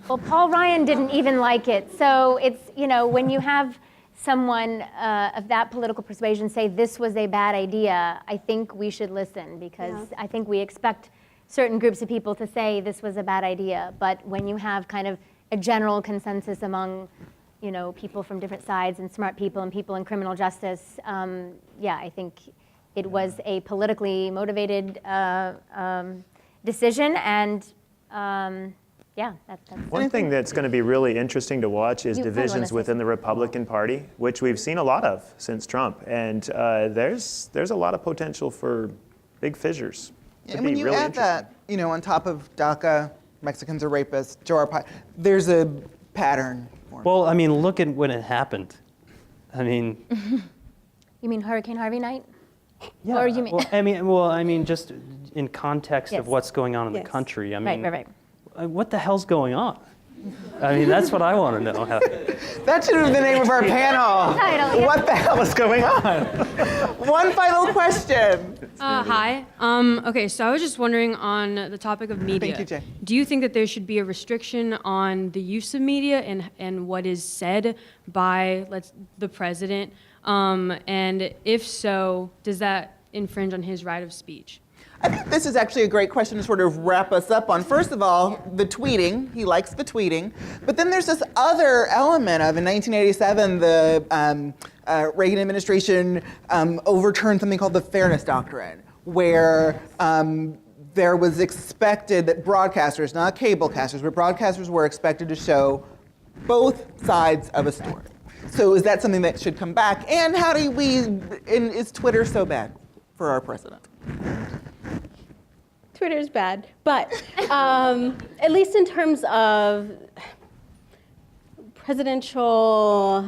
Well, Paul Ryan didn't even like it. So it's, when you have someone of that political persuasion say this was a bad idea, I think we should listen, because I think we expect certain groups of people to say this was a bad idea. But when you have kind of a general consensus among people from different sides and smart people and people in criminal justice, I think it was a politically motivated decision, and that's One thing that's going to be really interesting to watch is divisions within the Republican Party, which we've seen a lot of since Trump, and there's a lot of potential for big fissures. And when you add that, on top of DACA, Mexicans are rapists, Joe Arpaio, there's a pattern. Well, I mean, look at when it happened. I mean, You mean Hurricane Harvey night? yeah. Or you mean? Well, I mean, just in context of what's going on in the country. I mean, Right. What the hell's going on? I mean, that's what I want to know. That should have been the name of our panel. What the hell is going on? One final question. Hi. Okay, so I was just wondering on the topic of media. Thank you, Jay. Do you think that there should be a restriction on the use of media and what is said by the president? And if so, does that infringe on his right of speech? I think this is actually a great question to sort of wrap us up on. First of all, the tweeting. He likes the tweeting. But then there's this other element of, in 1987, the Reagan administration overturned something called the Fairness Doctrine, where there was expected that broadcasters, not cablecasters, but broadcasters were expected to show both sides of a story. So is that something that should come back? And is Twitter so bad for our president? Twitter's bad, but at least in terms of presidential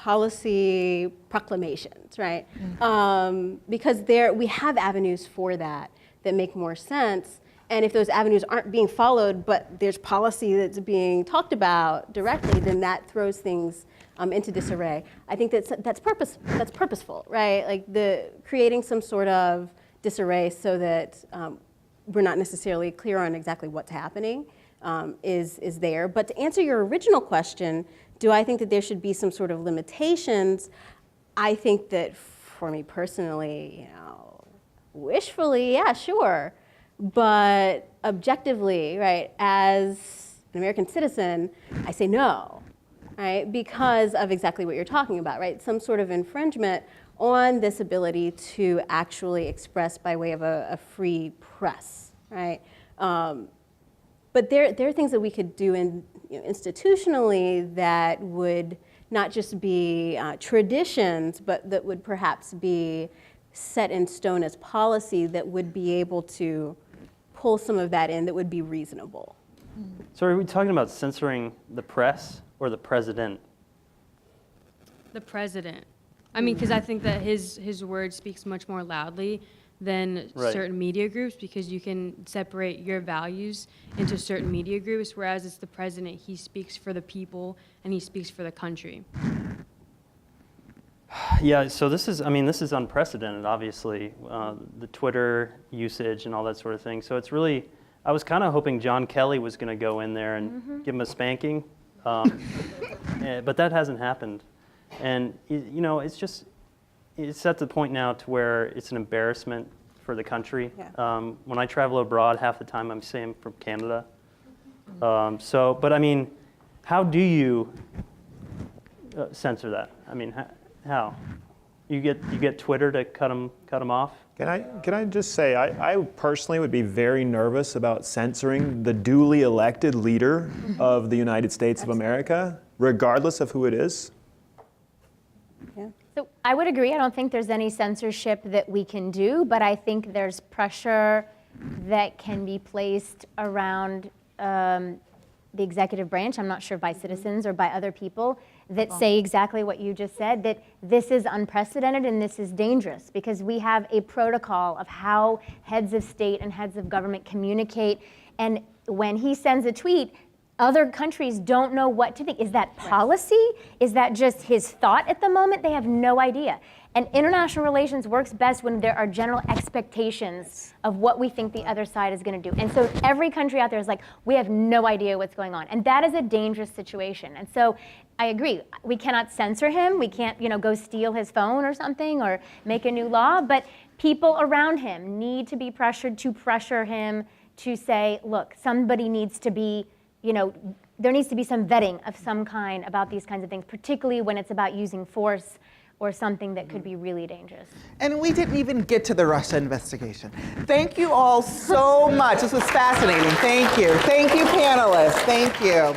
policy proclamations, right? Because we have avenues for that make more sense. And if those avenues aren't being followed, but there's policy that's being talked about directly, then that throws things into disarray. I think that's purposeful, right? Like creating some sort of disarray so that we're not necessarily clear on exactly what's happening is there. But to answer your original question, do I think that there should be some sort of limitations? I think that for me personally, wishfully, yeah, sure. But objectively, right, as an American citizen, I say no, right? Because of exactly what you're talking about, right? Some sort of infringement on this ability to actually express by way of a free press, right? But there are things that we could do institutionally that would not just be traditions, but that would perhaps be set in stone as policy that would be able to pull some of that in that would be reasonable. So are we talking about censoring the press or the president? The president. I mean, because I think that his word speaks much more loudly than certain media groups, because you can separate your values into certain media groups, whereas it's the president, he speaks for the people and he speaks for the country. Yeah, so this is unprecedented, obviously, the Twitter usage and all that sort of thing. So it's really, I was kind of hoping John Kelly was going to go in there and give him a spanking, but that hasn't happened. And, it's at the point now to where it's an embarrassment for the country. Yeah. When I travel abroad, half the time I'm saying from Canada. But I mean, how do you censor that? I mean, how? You get Twitter to cut them off? Can I just say, I personally would be very nervous about censoring the duly elected leader of the United States of America, regardless of who it is. Yeah. So I would agree. I don't think there's any censorship that we can do, but I think there's pressure that can be placed around the executive branch, I'm not sure by citizens or by other people, that say exactly what you just said, that this is unprecedented and this is dangerous, because we have a protocol of how heads of state and heads of government communicate. And when he sends a tweet, other countries don't know what to think. Is that policy? Is that just his thought at the moment? They have no idea. And international relations works best when there are general expectations of what we think the other side is going to do. And so every country out there is like, we have no idea what's going on. And that is a dangerous situation. And so I agree. We cannot censor him. We can't, go steal his phone or something or make a new law. But people around him need to be pressured to pressure him to say, look, somebody needs to be, there needs to be some vetting of some kind about these kinds of things, particularly when it's about using force or something that could be really dangerous. And we didn't even get to the Russia investigation. Thank you all so much. This was fascinating. Thank you. Thank you, panelists. Thank you.